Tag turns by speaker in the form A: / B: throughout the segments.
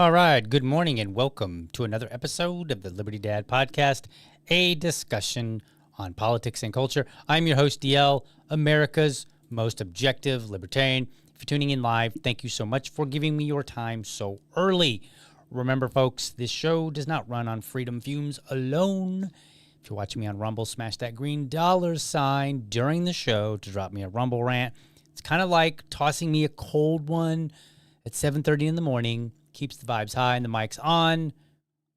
A: All right, good morning and welcome to another episode of the Liberty Dad Podcast, a discussion on politics and culture. I'm your host, DL, America's most objective libertarian. If you're tuning in live, thank you so much for giving me your time so early. Remember, folks, this show does not run on freedom fumes alone. If you're watching me on Rumble, smash that green $ during the show to drop me a Rumble rant. It's kind of like tossing me a cold one at 7:30 in the morning. Keeps the vibes high and the mic's on.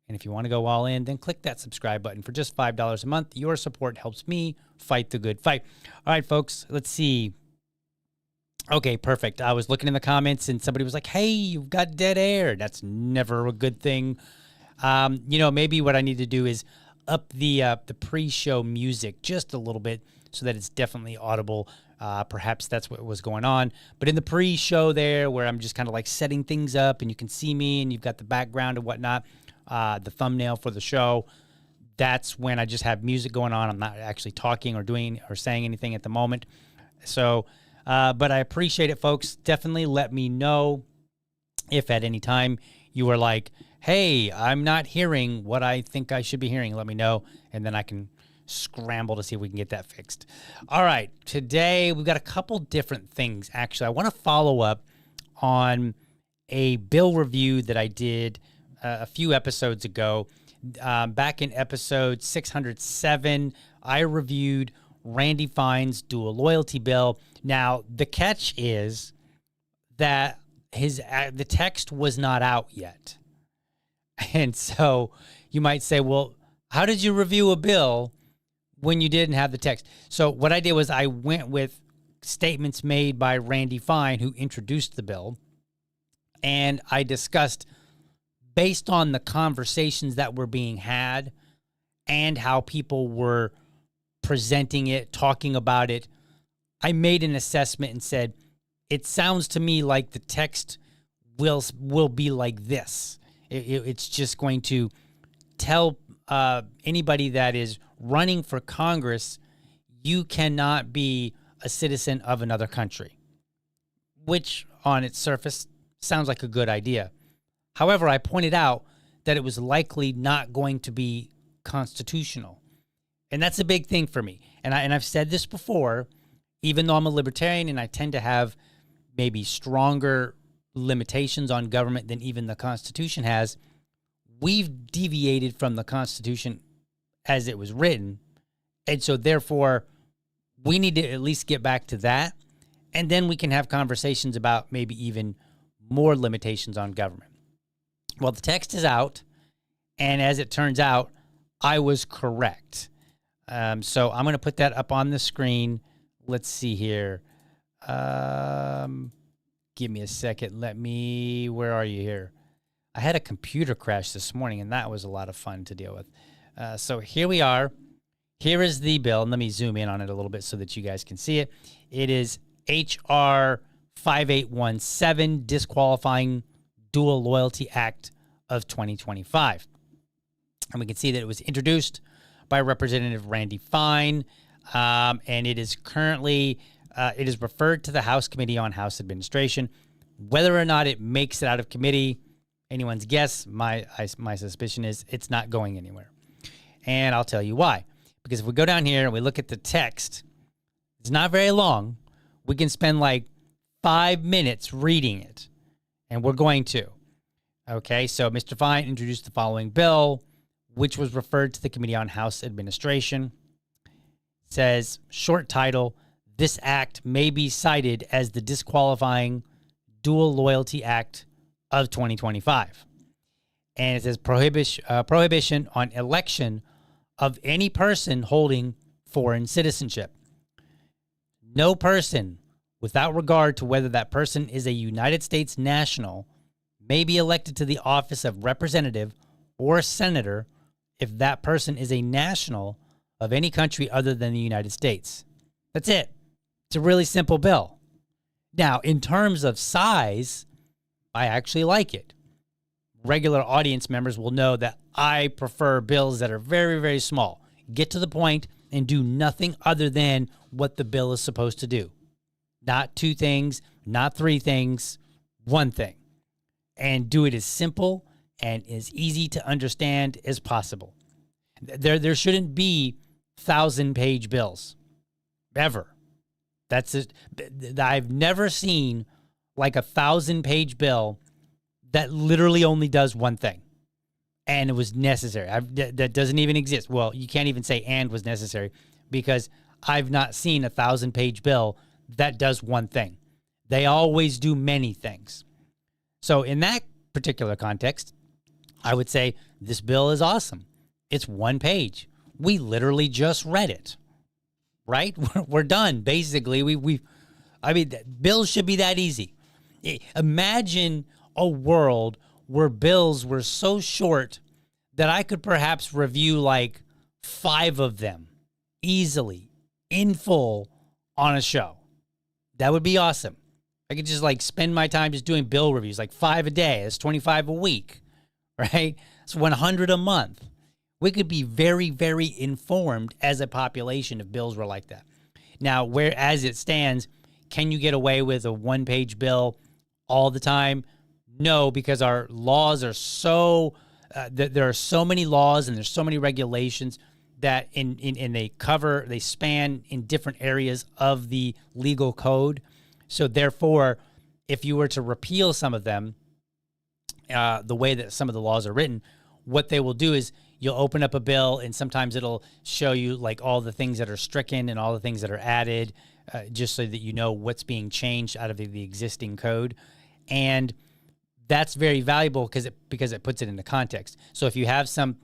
A: And if you want to go all in, then click that subscribe button for just $5 a month. Your support helps me fight the good fight. All right, folks, let's see. Okay, perfect. I was looking in the comments and somebody was like, hey, you've got dead air. That's never a good thing. Maybe what I need to do is up the pre-show music just a little bit so that it's definitely audible. Perhaps that's what was going on. But in the pre-show there, where I'm just kind of like setting things up and you can see me and you've got the background and whatnot, the thumbnail for the show, that's when I just have music going on. I'm not actually talking or doing or saying anything at the moment. So, but I appreciate it, folks. Definitely let me know if at any time you are like, hey, I'm not hearing what I think I should be hearing. Let me know, and then I can scramble to see if we can get that fixed. All right, today we've got a couple different things. Actually, I want to follow up on a bill review that I did a few episodes ago. Back in episode 607, I reviewed Randy Fine's dual loyalty bill. Now, the catch is that the text was not out yet. And so you might say, well, how did you review a bill when you didn't have the text? So what I did was I went with statements made by Randy Fine, who introduced the bill, and I discussed, based on the conversations that were being had and how people were presenting it, talking about it, I made an assessment and said, it sounds to me like the text will be like this. It's just going to tell anybody that is running for Congress, you cannot be a citizen of another country, which on its surface sounds like a good idea. However, I pointed out that it was likely not going to be constitutional. And that's a big thing for me. And I've said this before, even though I'm a libertarian and I tend to have maybe stronger limitations on government than even the Constitution has, we've deviated from the Constitution as it was written. And so therefore, we need to at least get back to that. And then we can have conversations about maybe even more limitations on government. Well, the text is out. And as it turns out, I was correct. So I'm going to put that up on the screen. Let's see here. Give me a second. Where are you here? I had a computer crash this morning, and that was a lot of fun to deal with. So here we are. Here is the bill. And let me zoom in on it a little bit so that you guys can see it. It is H.R. 5817, Disqualifying Dual Loyalty Act of 2025. And we can see that it was introduced by Representative Randy Fine, and it is currently it is referred to the House Committee on House Administration. Whether or not it makes it out of committee, anyone's guess. My suspicion is it's not going anywhere. And I'll tell you why. Because if we go down here and we look at the text, it's not very long. We can spend like 5 minutes reading it, and we're going to. Okay, so Mr. Fine introduced the following bill, which was referred to the Committee on House Administration. It says, short title, this act may be cited as the Disqualifying Dual Loyalty Act of 2025. And it says prohibition on election of any person holding foreign citizenship. No person, without regard to whether that person is a United States national, may be elected to the office of representative or senator if that person is a national of any country other than the United States. That's it. It's a really simple bill. Now, in terms of size, I actually like it. Regular audience members will know that I prefer bills that are very, very small. Get to the point and do nothing other than what the bill is supposed to do. Not two things, not three things, one thing. and do it as simple and as easy to understand as possible. There shouldn't be 1,000-page bills ever. That's it. I've never seen like a 1,000-page bill that literally only does one thing, and it was necessary. That doesn't even exist. Well, you can't even say "and" was necessary, because I've not seen a 1,000-page bill that does one thing. They always do many things. So in that particular context, I would say this bill is awesome. It's one page. We literally just read it, right? We're done. Basically, bills should be that easy. Imagine a world where bills were so short that I could perhaps review like 5 of them easily, in full, on a show. That would be awesome. I could just like spend my time just doing bill reviews, like 5 a day. That's 25 a week, right? It's 100 a month. We could be very, very informed as a population if bills were like that. Now, where as it stands, can you get away with a 1-page bill all the time? No, because our laws are so there are so many laws and there's so many regulations that they span in different areas of the legal code. So therefore, if you were to repeal some of them, the way that some of the laws are written, what they will do is you'll open up a bill and sometimes it'll show you like all the things that are stricken and all the things that are added, just so that you know what's being changed out of the existing code. And that's very valuable because it puts it into context. So if you have some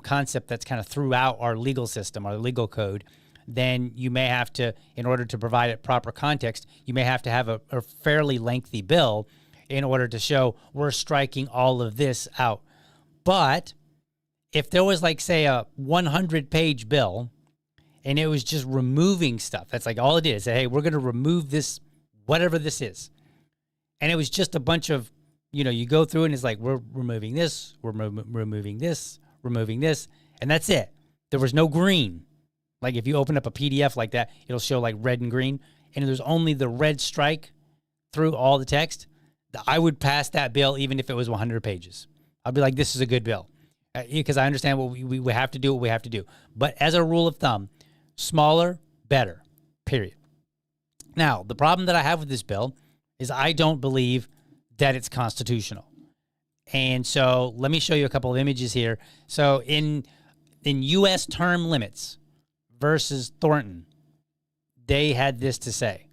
A: concept that's kind of throughout our legal system, our legal code, then you may have to, in order to provide it proper context, you may have to have a fairly lengthy bill in order to show we're striking all of this out. But if there was like, say, a 100-page bill and it was just removing stuff, that's like all it is. Hey, we're going to remove this, whatever this is. And it was just a bunch of, you go through and it's like, we're removing this, we're removing this, removing this, and that's it. There was no green. Like if you open up a PDF like that, it'll show like red and green, and there's only the red strike through all the text. I would pass that bill even if it was 100 pages. I'd be like, this is a good bill. Because I understand what we have to do what we have to do. But as a rule of thumb, smaller, better, period. Now, the problem that I have with this bill is I don't believe that it's constitutional. And so let me show you a couple of images here. So in U.S. term limits versus Thornton, they had this to say.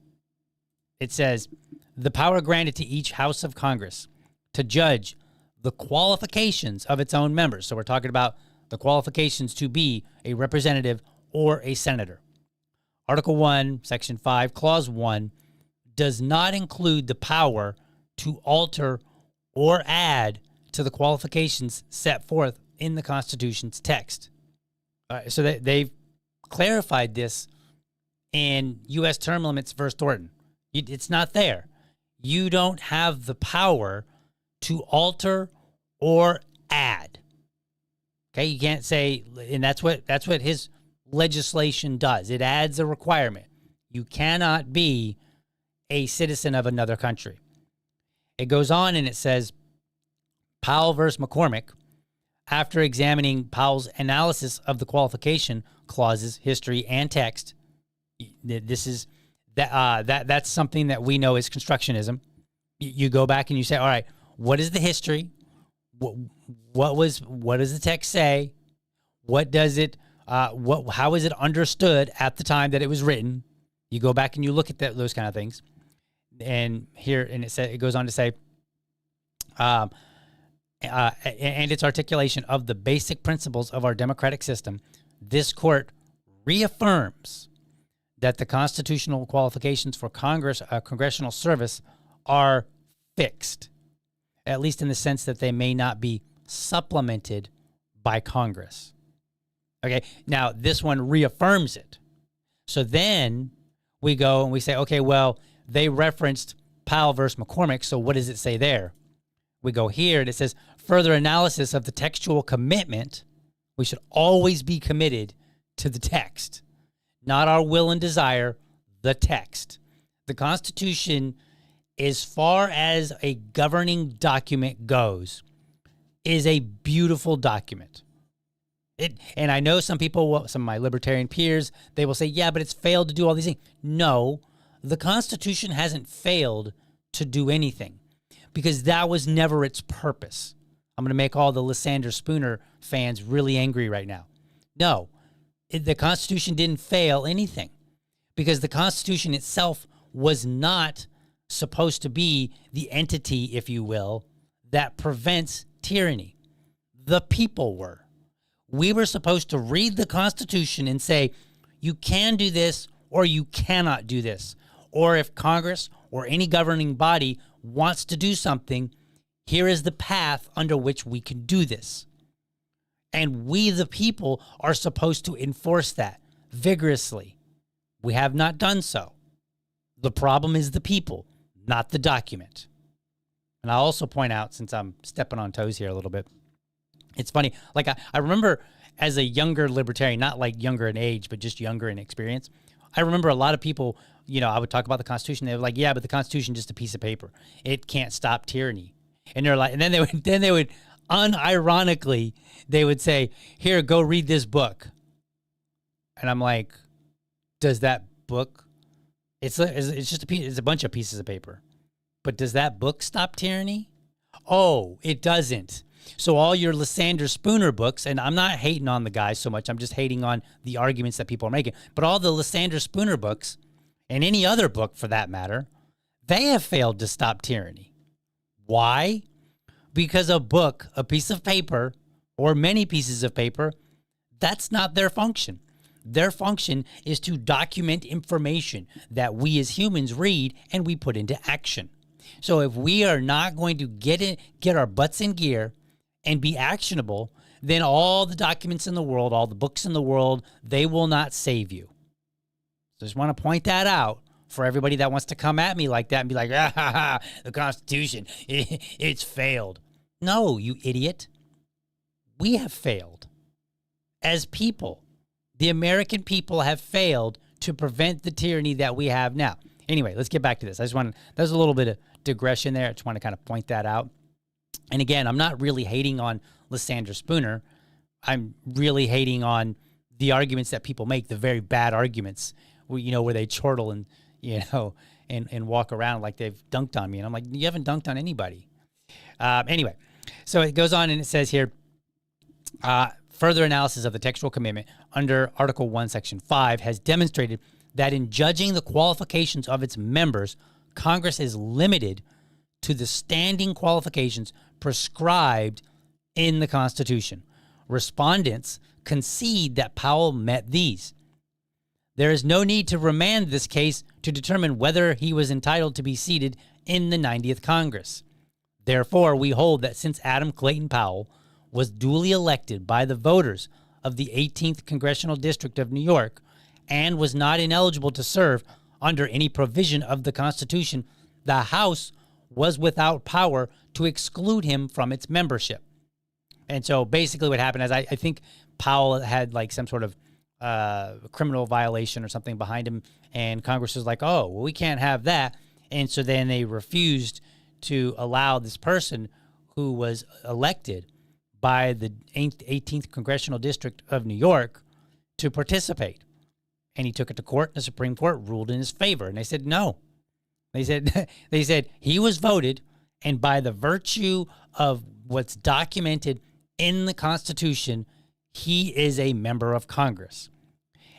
A: It says, the power granted to each House of Congress to judge the qualifications of its own members. So we're talking about the qualifications to be a representative or a senator. Article 1, Section 5, Clause 1 does not include the power to alter or add to the qualifications set forth in the Constitution's text. So they've clarified this in U.S. term limits versus Thornton. It's not there. You don't have the power to alter or add. Okay, you can't say, and that's what his legislation does. It adds a requirement. You cannot be a citizen of another country. It goes on and it says, Powell versus McCormick, after examining Powell's analysis of the qualification clauses, history, and text, this is that's something that we know is constructionism. You go back and you say, all right, what is the history? What does the text say? What does it? How is it understood at the time that it was written? You go back and you look at those kind of things. And here, and it goes on to say, and its articulation of the basic principles of our democratic system, this court reaffirms that the constitutional qualifications for congressional service are fixed, at least in the sense that they may not be supplemented by Congress. Okay, now this one reaffirms it. So then we go and we say, okay, well, they referenced Powell versus McCormick, so what does it say there? We go here and it says, further analysis of the textual commitment. We should always be committed to the text, not our will and desire, the text. The Constitution as far as a governing document goes, is a beautiful document. And I know some people, some of my libertarian peers, they will say, yeah, but it's failed to do all these things. No, the Constitution hasn't failed to do anything because that was never its purpose. I'm going to make all the Lysander Spooner fans really angry right now. No, the Constitution didn't fail anything because the Constitution itself was not supposed to be the entity, if you will, that prevents tyranny. The people were. We were supposed to read the Constitution and say, you can do this or you cannot do this. Or if Congress or any governing body wants to do something, here is the path under which we can do this. And we, the people, are supposed to enforce that vigorously. We have not done so. The problem is the people, not the document. And I'll also point out, since I'm stepping on toes here a little bit, it's funny. Like, I remember as a younger libertarian, not like younger in age, but just younger in experience, I remember a lot of people, I would talk about the Constitution. They were like, yeah, but the Constitution is just a piece of paper. It can't stop tyranny. And they're like, and then they would unironically, they would say, here, go read this book. And I'm like, does that book, it's just it's a bunch of pieces of paper. But does that book stop tyranny? Oh, it doesn't. So all your Lysander Spooner books, and I'm not hating on the guys so much, I'm just hating on the arguments that people are making, but all the Lysander Spooner books, and any other book for that matter, they have failed to stop tyranny. Why? Because a book, a piece of paper, or many pieces of paper, that's not their function. Their function is to document information that we as humans read and we put into action. So if we are not going to get our butts in gear and be actionable, then all the documents in the world, all the books in the world, they will not save you. So I just want to point that out for everybody that wants to come at me like that and be like, the Constitution, it's failed. No, you idiot. We have failed. As people, the American people have failed to prevent the tyranny that we have now. Anyway, let's get back to this. There's a little bit of digression there. I just want to kind of point that out. And again, I'm not really hating on Lysander Spooner. I'm really hating on the arguments that people make, the very bad arguments, where they chortle and, and walk around like they've dunked on me. And I'm like, you haven't dunked on anybody. Anyway, so it goes on and it says here, further analysis of the textual commitment under Article 1, Section 5 has demonstrated that in judging the qualifications of its members, Congress is limited to the standing qualifications prescribed in the Constitution. Respondents concede that Powell met these. There is no need to remand this case to determine whether he was entitled to be seated in the 90th Congress. Therefore, we hold that since Adam Clayton Powell was duly elected by the voters of the 18th Congressional District of New York and was not ineligible to serve under any provision of the Constitution, the House was without power to exclude him from its membership. And so basically what happened is I think Powell had like some sort of criminal violation or something behind him, and Congress was like, oh, well, we can't have that. And so then they refused to allow this person who was elected by the 18th Congressional District of New York to participate. And he took it to court, and the Supreme Court ruled in his favor. And they said no. They said he was voted, and by the virtue of what's documented in the Constitution, he is a member of Congress.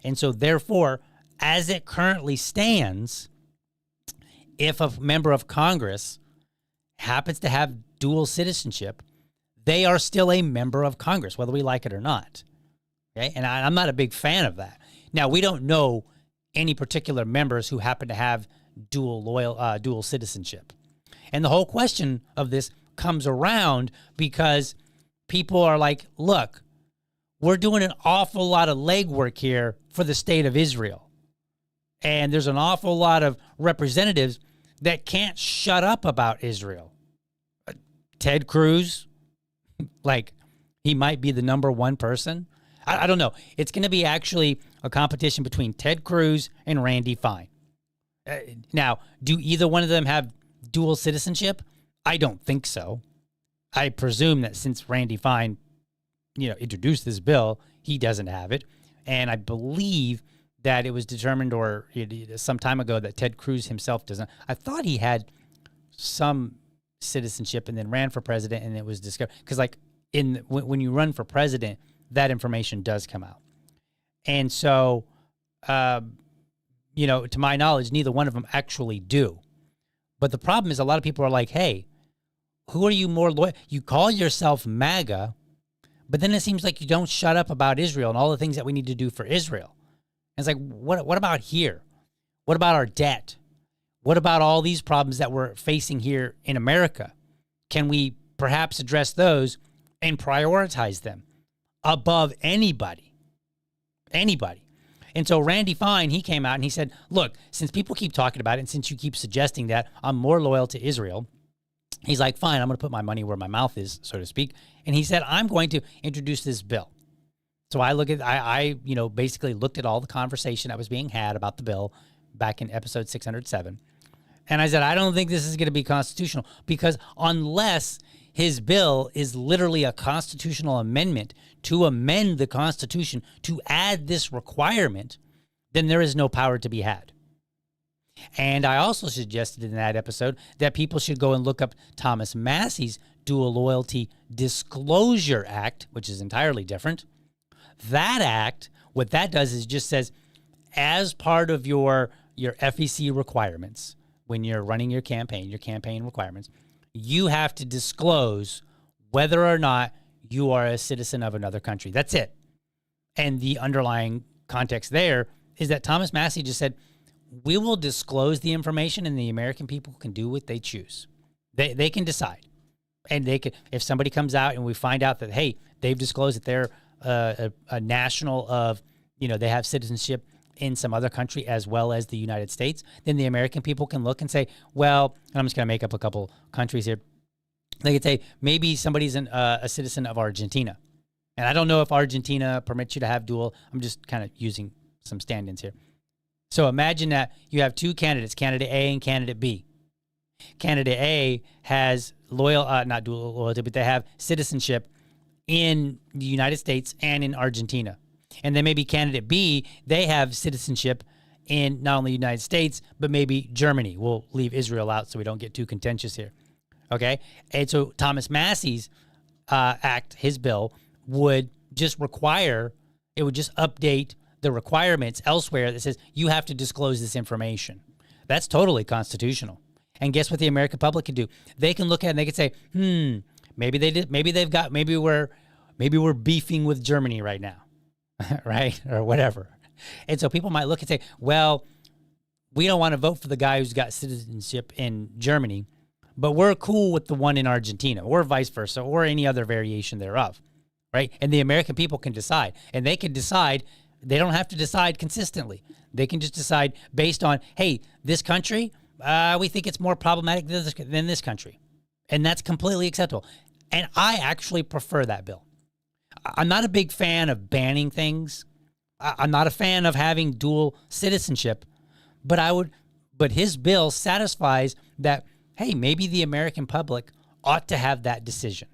A: And so therefore, as it currently stands, if a member of Congress happens to have dual citizenship, they are still a member of Congress, whether we like it or not. Okay? And I'm not a big fan of that. Now, we don't know any particular members who happen to have dual citizenship. And the whole question of this comes around because people are like, look, we're doing an awful lot of legwork here for the state of Israel. And there's an awful lot of representatives that can't shut up about Israel. Ted Cruz, like, he might be the number one person. I don't know. It's going to be actually a competition between Ted Cruz and Randy Fine. Now, do either one of them have dual citizenship? I don't think so. I presume that since Randy Fine, introduced this bill, he doesn't have it. And I believe that it was determined some time ago that Ted Cruz himself doesn't. I thought he had some citizenship and then ran for president, and it was discovered. Because when you run for president, that information does come out. And so, to my knowledge, neither one of them actually do. But the problem is a lot of people are like, hey, who are you more loyal? You call yourself MAGA, but then it seems like you don't shut up about Israel and all the things that we need to do for Israel. And it's like, what about here? What about our debt? What about all these problems that we're facing here in America? Can we perhaps address those and prioritize them above anybody? Anybody. And so Randy Fine, he came out and he said, look, since people keep talking about it and since you keep suggesting that I'm more loyal to Israel, he's like, fine, I'm going to put my money where my mouth is, so to speak. And he said, I'm going to introduce this bill. So I basically looked at all the conversation that was being had about the bill back in episode 607. And I said, I don't think this is going to be constitutional, because unless his bill is literally a constitutional amendment to amend the Constitution to add this requirement, then there is no power to be had. And I also suggested in that episode that people should go and look up Thomas Massey's Dual Loyalty Disclosure Act, which is entirely different. That act, what that does is just says, as part of your FEC requirements, when you're running your campaign requirements, you have to disclose whether or not you are a citizen of another country. That's it. And the underlying context there is that Thomas Massey just said, we will disclose the information and the American people can do what they choose. They can decide. And they could, if somebody comes out and we find out that, hey, they've disclosed that they're a national of, they have citizenship in some other country as well as the United States, then the American people can look and say, well, and I'm just going to make up a couple countries here. They could say, maybe somebody's a citizen of Argentina. And I don't know if Argentina permits you to have dual. I'm just kind of using some stand-ins here. So imagine that you have two candidates, candidate A and candidate B. Candidate A has not dual loyalty, but they have citizenship in the United States and in Argentina. And then maybe candidate B, they have citizenship in not only the United States, but maybe Germany. We'll leave Israel out so we don't get too contentious here. Okay? And so Thomas Massey's act, his bill, would just update the requirements elsewhere that says you have to disclose this information. That's totally constitutional. And guess what the American public can do? They can look at it and they can say, maybe we're beefing with Germany right now. Right? Or whatever. And so people might look and say, well, we don't want to vote for the guy who's got citizenship in Germany, but we're cool with the one in Argentina, or vice versa, or any other variation thereof. Right? And the American people can decide. And they can decide. They don't have to decide consistently. They can just decide based on, hey, this country, we think it's more problematic than this country. And that's completely acceptable. And I actually prefer that bill. I'm not a big fan of banning things. I'm not a fan of having dual citizenship, but his bill satisfies that, hey, maybe the American public ought to have that decision.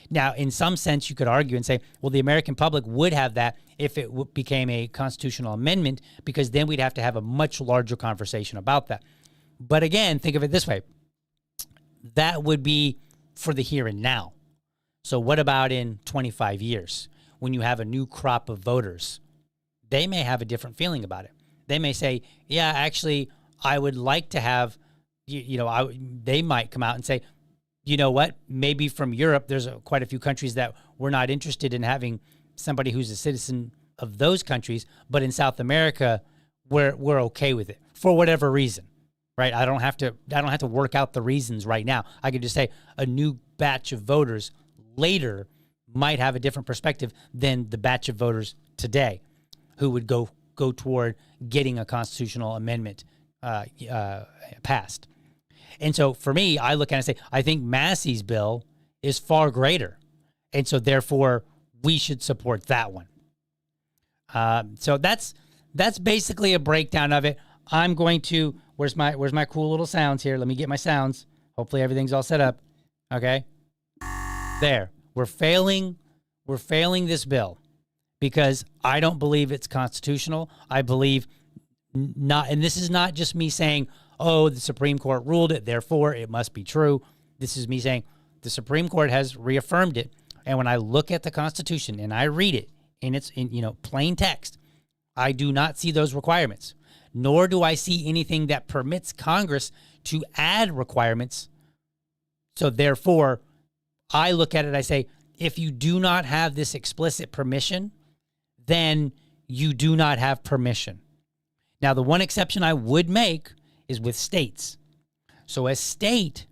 A: Now, in some sense, you could argue and say, well, the American public would have that if it became a constitutional amendment, because then we'd have to have a much larger conversation about that. But again, think of it this way. That would be for the here and now. So what about in 25 years when you have a new crop of voters? They may have a different feeling about it. They may say, yeah, actually, I would like to have, they might come out and say, you know what, maybe from Europe, there's quite a few countries that we're not interested in having somebody who's a citizen of those countries, but in South America, we're okay with it for whatever reason, right? I don't have to work out the reasons right now. I could just say a new batch of voters later might have a different perspective than the batch of voters today who would go toward getting a constitutional amendment passed. And so for me, I look at it and say, I think Massey's bill is far greater. And so therefore, we should support that one. So that's basically a breakdown of it. I'm going to, Where's my cool little sounds here? Let me get my sounds. Hopefully everything's all set up. Okay. There. We're failing this bill because I don't believe it's constitutional. I believe not, and this is not just me saying, oh, the Supreme Court ruled it, therefore it must be true. This is me saying the Supreme Court has reaffirmed it. And when I look at the Constitution and I read it in its plain text, I do not see those requirements, nor do I see anything that permits Congress to add requirements. So therefore, I look at it, I say, if you do not have this explicit permission, then you do not have permission. Now, the one exception I would make is with states. So a state,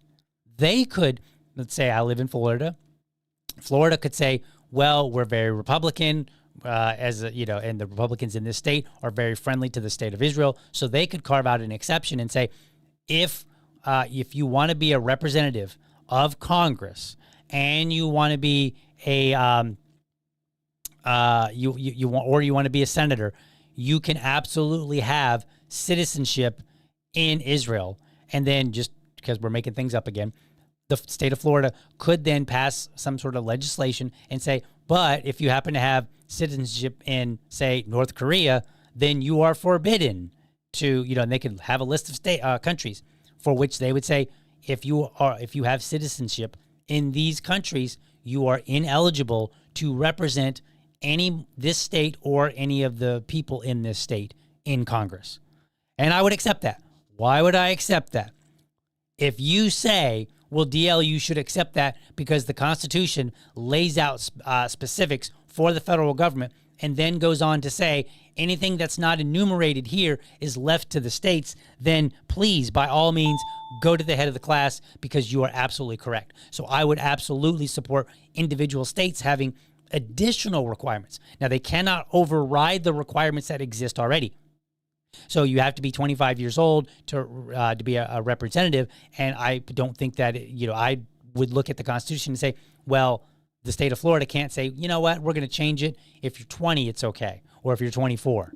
A: they could, let's say I live in Florida. Florida could say, well, we're very Republican, and the Republicans in this state are very friendly to the state of Israel. So they could carve out an exception and say, if you want to be a representative of Congress and you want to be you want to be a senator, you can absolutely have citizenship in Israel. And then, just because we're making things up again, the state of Florida could then pass some sort of legislation and say, but if you happen to have citizenship in, say, North Korea, then you are forbidden to, and they could have a list of countries for which they would say, if you have citizenship in these countries, you are ineligible to represent this state or any of the people in this state in Congress. And I would accept that. Why would I accept that? If you say, well, DL, you should accept that because the Constitution lays out specifics for the federal government and then goes on to say anything that's not enumerated here is left to the states, then please, by all means, go to the head of the class because you are absolutely correct. So I would absolutely support individual states having additional requirements. Now, they cannot override the requirements that exist already. So you have to be 25 years old to be a representative, and I don't think that, I would look at the Constitution and say, well, the state of Florida can't say, you know what, we're going to change it. If you're 20, it's okay. Or if you're 24.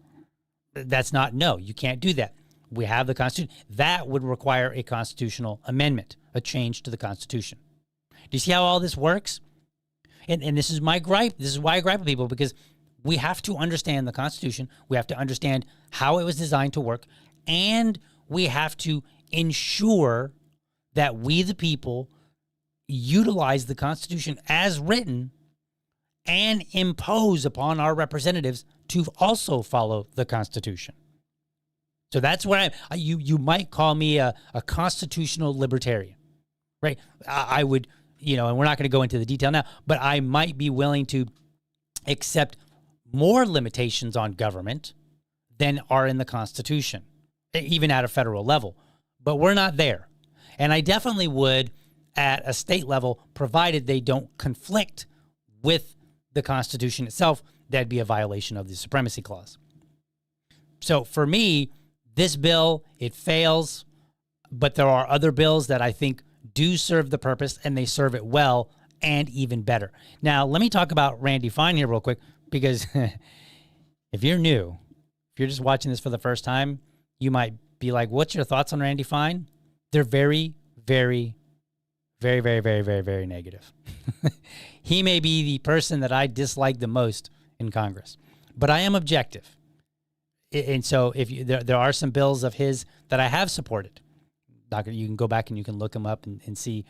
A: No, you can't do that. We have the Constitution. That would require a constitutional amendment, a change to the Constitution. Do you see how all this works? And this is my gripe. This is why I gripe with people, because we have to understand the Constitution. We have to understand how it was designed to work. And we have to ensure that we, the people, utilize the Constitution as written and impose upon our representatives to also follow the Constitution. So that's where you might call me a constitutional libertarian, right? I would, and we're not going to go into the detail now, but I might be willing to accept more limitations on government than are in the Constitution, even at a federal level. But we're not there. And I definitely would at a state level, provided they don't conflict with the Constitution itself. That'd be a violation of the Supremacy Clause. So for me, this bill, it fails, but there are other bills that I think do serve the purpose, and they serve it well and even better. Now, let me talk about Randy Fine here real quick, because if you're new, if you're just watching this for the first time, you might be like, what's your thoughts on Randy Fine? They're very, very, very, very, very, very, very negative. He may be the person that I dislike the most in Congress, but I am objective. And so there are some bills of his that I have supported. You can go back and you can look them up and see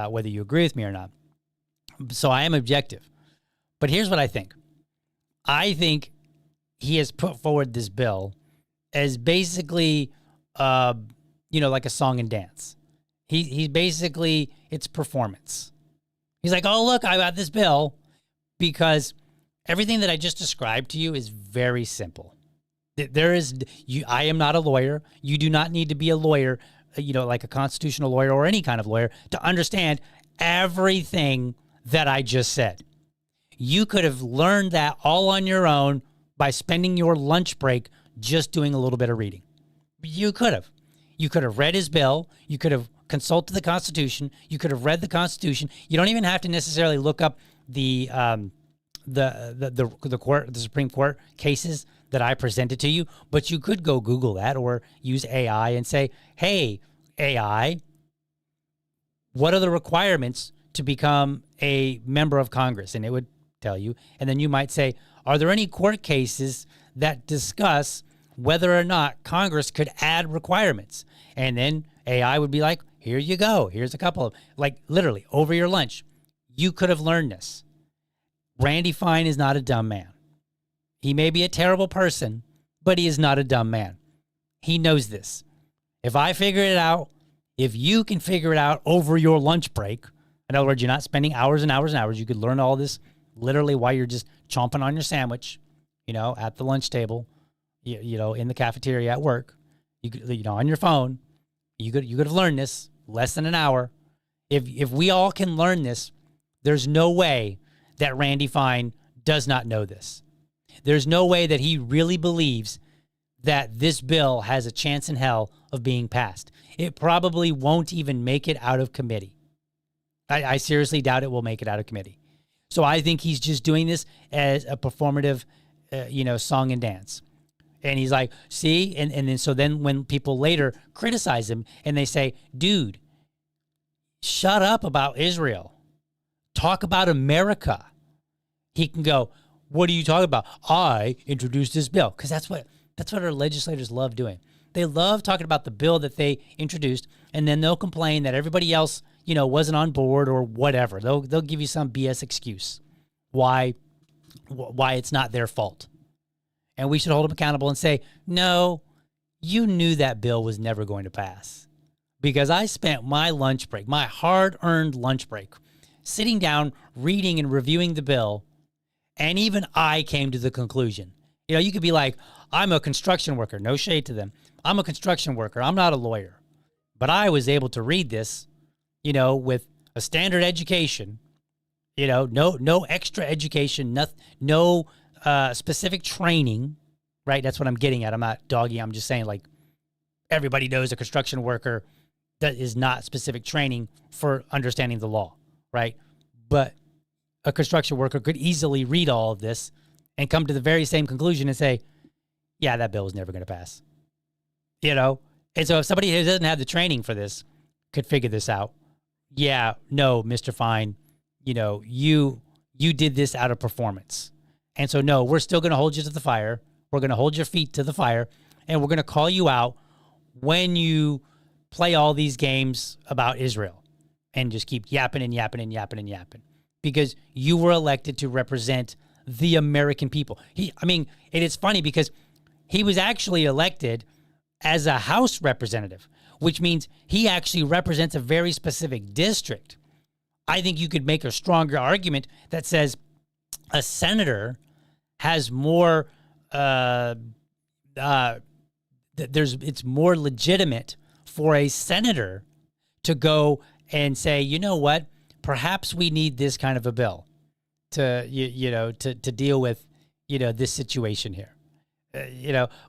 A: whether you agree with me or not. So I am objective. But here's what I think. I think he has put forward this bill as basically, like a song and dance. He basically, it's performance. He's like, oh, look, I got this bill, because everything that I just described to you is very simple. I am not a lawyer. You do not need to be a lawyer, like a constitutional lawyer or any kind of lawyer, to understand everything that I just said. You could have learned that all on your own by spending your lunch break just doing a little bit of reading. You could have. You could have read his bill. You could have consulted the Constitution. You could have read the Constitution. You don't even have to necessarily look up the Supreme Court cases that I presented to you, but you could go Google that or use AI and say, hey, AI, what are the requirements to become a member of Congress? And it would tell you. And then you might say, are there any court cases that discuss whether or not Congress could add requirements? And then AI would be like, here you go. Here's a couple of, like, literally over your lunch. You could have learned this. Randy Fine is not a dumb man. He may be a terrible person, but he is not a dumb man. He knows this. If I figure it out, if you can figure it out over your lunch break, in other words, you're not spending hours and hours and hours. You could learn all this literally while you're just chomping on your sandwich, at the lunch table, in the cafeteria at work. You could, on your phone. You could have learned this less than an hour. If we all can learn this, there's no way that Randy Fine does not know this. There's no way that he really believes that this bill has a chance in hell of being passed. It probably won't even make it out of committee. I seriously doubt it will make it out of committee. So I think he's just doing this as a performative, song and dance. And he's like, see? And then when people later criticize him and they say, dude, shut up about Israel. Talk about America. He can go, what are you talking about? I introduced this bill. Because that's what our legislators love doing. They love talking about the bill that they introduced, and then they'll complain that everybody else, wasn't on board or whatever. They'll give you some BS excuse why it's not their fault. And we should hold them accountable and say, no, you knew that bill was never going to pass. Because I spent my lunch break, my hard-earned lunch break, sitting down, reading and reviewing the bill, and even I came to the conclusion. You could be like, I'm a construction worker. No shade to them. I'm a construction worker. I'm not a lawyer. But I was able to read this, with a standard education, no extra education, no specific training, right? That's what I'm getting at. I'm not dogging. I'm just saying, like, everybody knows a construction worker that is not specific training for understanding the law, right? But a construction worker could easily read all of this and come to the very same conclusion and say, yeah, that bill was never going to pass. And so if somebody who doesn't have the training for this could figure this out, yeah, no, Mr. Fine, you did this out of performance. And so, no, we're still going to hold you to the fire. We're going to hold your feet to the fire, and we're going to call you out when you play all these games about Israel and just keep yapping and yapping and yapping and yapping, because you were elected to represent the American people. It is funny because he was actually elected as a House representative, which means he actually represents a very specific district. I think you could make a stronger argument that says a senator has more, it's more legitimate for a senator to go and say, you know what, perhaps we need this kind of a bill to deal with, this situation here.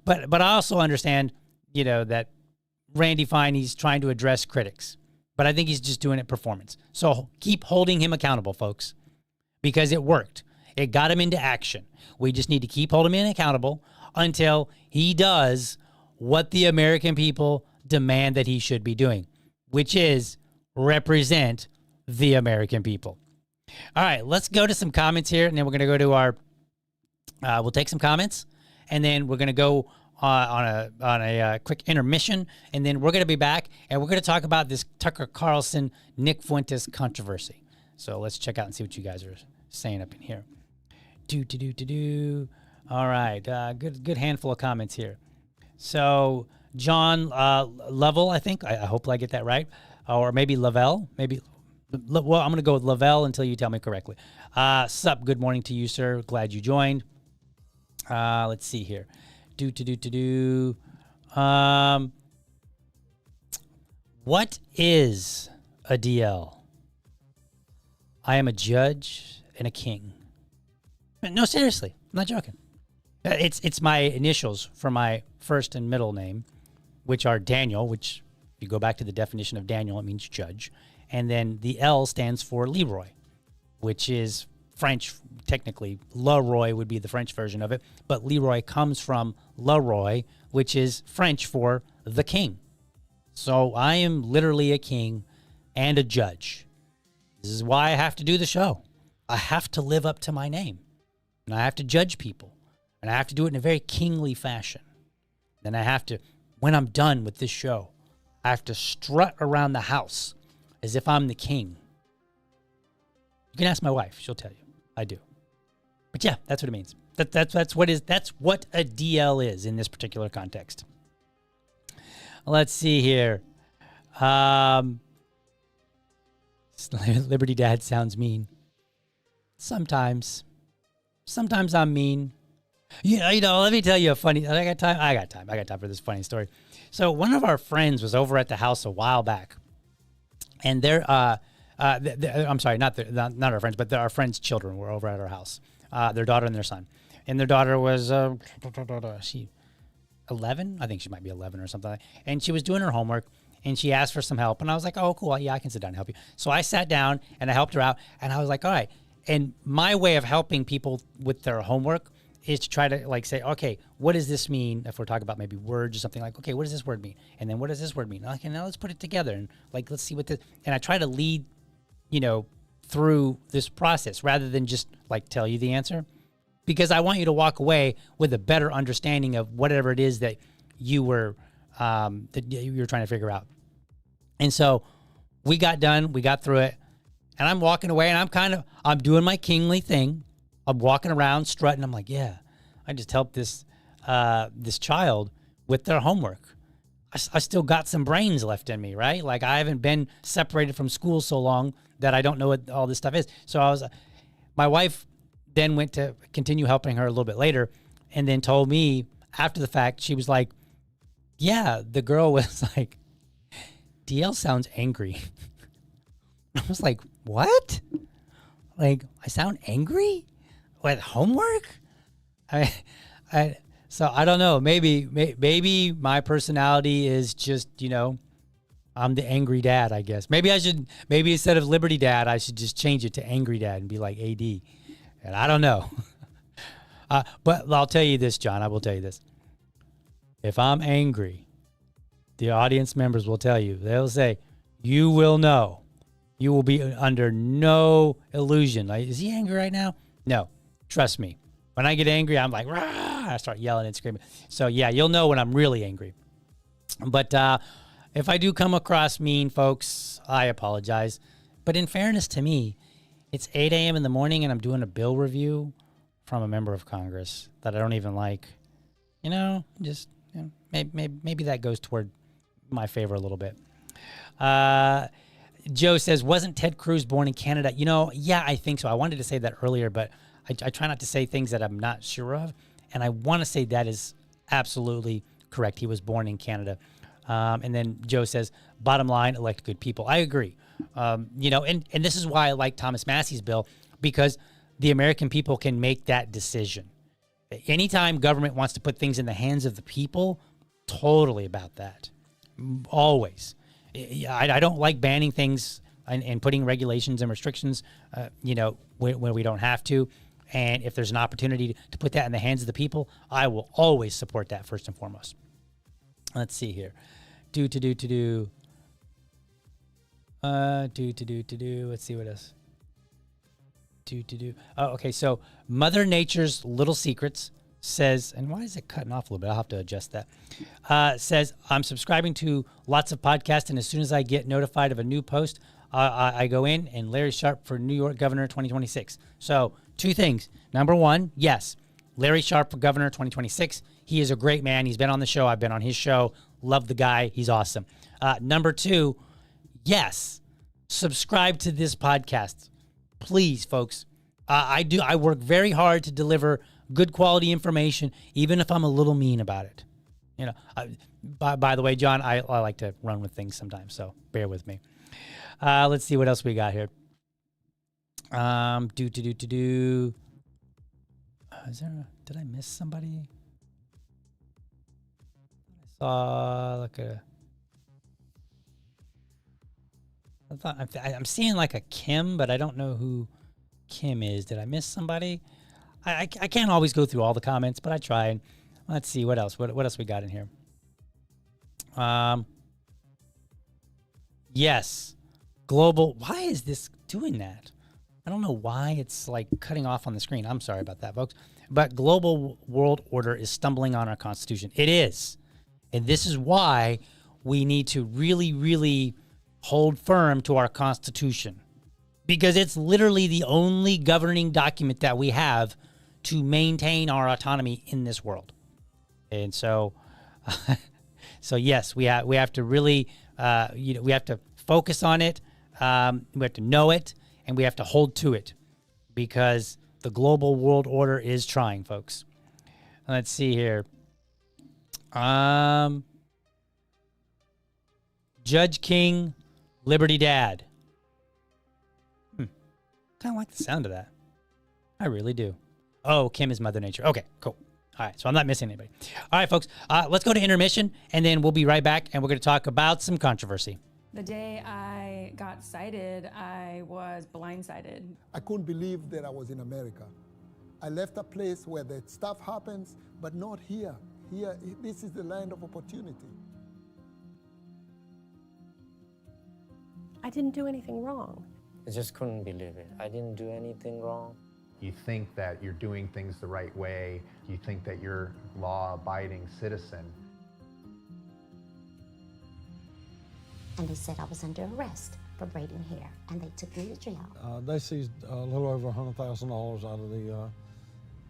A: But I also understand, that Randy Fine, he's trying to address critics, but I think he's just doing it performance. So keep holding him accountable, folks, because it worked. It got him into action. We just need to keep holding him accountable until he does what the American people demand that he should be doing, which is represent the American people. All right, let's go to some comments here, and then we're going to go to our, we'll take some comments, and then we're going to go on a quick intermission, and then we're going to be back, and we're going to talk about this Tucker Carlson, Nick Fuentes controversy. So let's check out and see what you guys are saying up in here. All right, good handful of comments here. So John Lovell, I think, I hope I get that right, or maybe Lavelle, well, I'm going to go with Lavelle until you tell me correctly. Sup, good morning to you, sir. Glad you joined. Let's see here. What is a DL? I am a judge and a king. No, seriously, I'm not joking. It's my initials for my first and middle name, which are Daniel, which if you go back to the definition of Daniel, it means judge. And then the L stands for Leroy, which is French, technically. Leroy would be the French version of it. But Leroy comes from Leroy, which is French for the king. So I am literally a king and a judge. This is why I have to do the show. I have to live up to my name. And I have to judge people. And I have to do it in a very kingly fashion. Then I have to, when I'm done with this show, I have to strut around the house as if I'm the king. You can ask my wife. She'll tell you. I do. But yeah, that's what it means. That's what a DL is in this particular context. Let's see here. Liberty Dad sounds mean. Sometimes I'm mean. Let me tell you a funny. I got time for this funny story. So one of our friends was over at the house a while back, and I'm sorry, not our friends, but our friends' children were over at our house. Their daughter and their son, and their daughter was she 11? I think she might be 11 or something. And she was doing her homework, and she asked for some help, and I was like, "Oh, cool, yeah, I can sit down and help you." So I sat down and I helped her out, and I was like, "All right." And my way of helping people with their homework is to try to say, okay, what does this mean? If we're talking about maybe words or something, like, okay, what does this word mean? And then what does this word mean? Okay, now let's put it together and let's see what this, and I try to lead, through this process rather than just tell you the answer, because I want you to walk away with a better understanding of whatever it is that you were trying to figure out. And so we got done, we got through it, and I'm walking away and I'm doing my kingly thing. I'm walking around strutting. I'm like, yeah, I just helped this child with their homework. I still got some brains left in me, right? Like, I haven't been separated from school so long that I don't know what all this stuff is. So my wife then went to continue helping her a little bit later, and then told me after the fact, she was like, yeah, the girl was like, DL sounds angry. I was like, what? Like, I sound angry? With homework? So I don't know. Maybe my personality is just, I'm the angry dad, I guess. Maybe instead of Liberty Dad, I should just change it to Angry Dad and be like AD. And I don't know. But I'll tell you this, John. I will tell you this. If I'm angry, the audience members will tell you. They'll say, you will know. You will be under no illusion. Like, is he angry right now? No. Trust me. When I get angry, I'm like, rah! I start yelling and screaming. So yeah, you'll know when I'm really angry. But if I do come across mean, folks, I apologize. But in fairness to me, it's 8 a.m. in the morning and I'm doing a bill review from a member of Congress that I don't even like. Maybe that goes toward my favor a little bit. Joe says, wasn't Ted Cruz born in Canada? Yeah, I think so. I wanted to say that earlier, but I try not to say things that I'm not sure of. And I want to say that is absolutely correct. He was born in Canada. And then Joe says, bottom line, elect good people. I agree. And this is why I like Thomas Massey's bill, because the American people can make that decision. Anytime government wants to put things in the hands of the people, totally about that. Always. I don't like banning things and putting regulations and restrictions, when we don't have to. And if there's an opportunity to put that in the hands of the people, I will always support that first and foremost. Let's see here. Let's see what else. Oh, okay. So Mother Nature's Little Secrets says, and why is it cutting off a little bit? I'll have to adjust that. Says, I'm subscribing to lots of podcasts, and as soon as I get notified of a new post, I go in and Larry Sharpe for New York Governor 2026. So 2 things. Number 1, yes, Larry Sharpe for Governor 2026. He is a great man. He's been on the show. I've been on his show. Love the guy. He's awesome. Number 2, yes, subscribe to this podcast. Please, folks. I work very hard to deliver good quality information, even if I'm a little mean about it. By the way, John, I like to run with things sometimes, so bear with me. Let's see what else we got here. Did I miss somebody? I saw I'm seeing like a Kim, but I don't know who Kim is. Did I miss somebody? I can't always go through all the comments, but I try. And let's see what else. What else we got in here? Yes, global. Why is this doing that? I don't know why it's like cutting off on the screen. I'm sorry about that, folks. But global world order is stumbling on our Constitution. It is. And this is why we need to really, really hold firm to our Constitution, because it's literally the only governing document that we have to maintain our autonomy in this world. And so, yes, we have to really, we have to focus on it. We have to know it, and we have to hold to it, because the global world order is trying, folks. Let's see here. Judge King, Liberty Dad. Kind of like the sound of that. I really do. Oh, Kim is Mother Nature. Okay, cool. All right, so I'm not missing anybody. All right, folks, let's go to intermission, and then we'll be right back, and we're going to talk about some controversy.
B: The day I got cited, I was blindsided.
C: I couldn't believe that I was in America. I left a place where that stuff happens, but not here. Here, this is the land of opportunity.
D: I didn't do anything wrong.
E: I just couldn't believe it. I didn't do anything wrong.
F: You think that you're doing things the right way. You think that you're a law-abiding citizen.
G: And they said I was under arrest for braiding hair, and they took me to jail.
H: They seized a little over $100,000 out of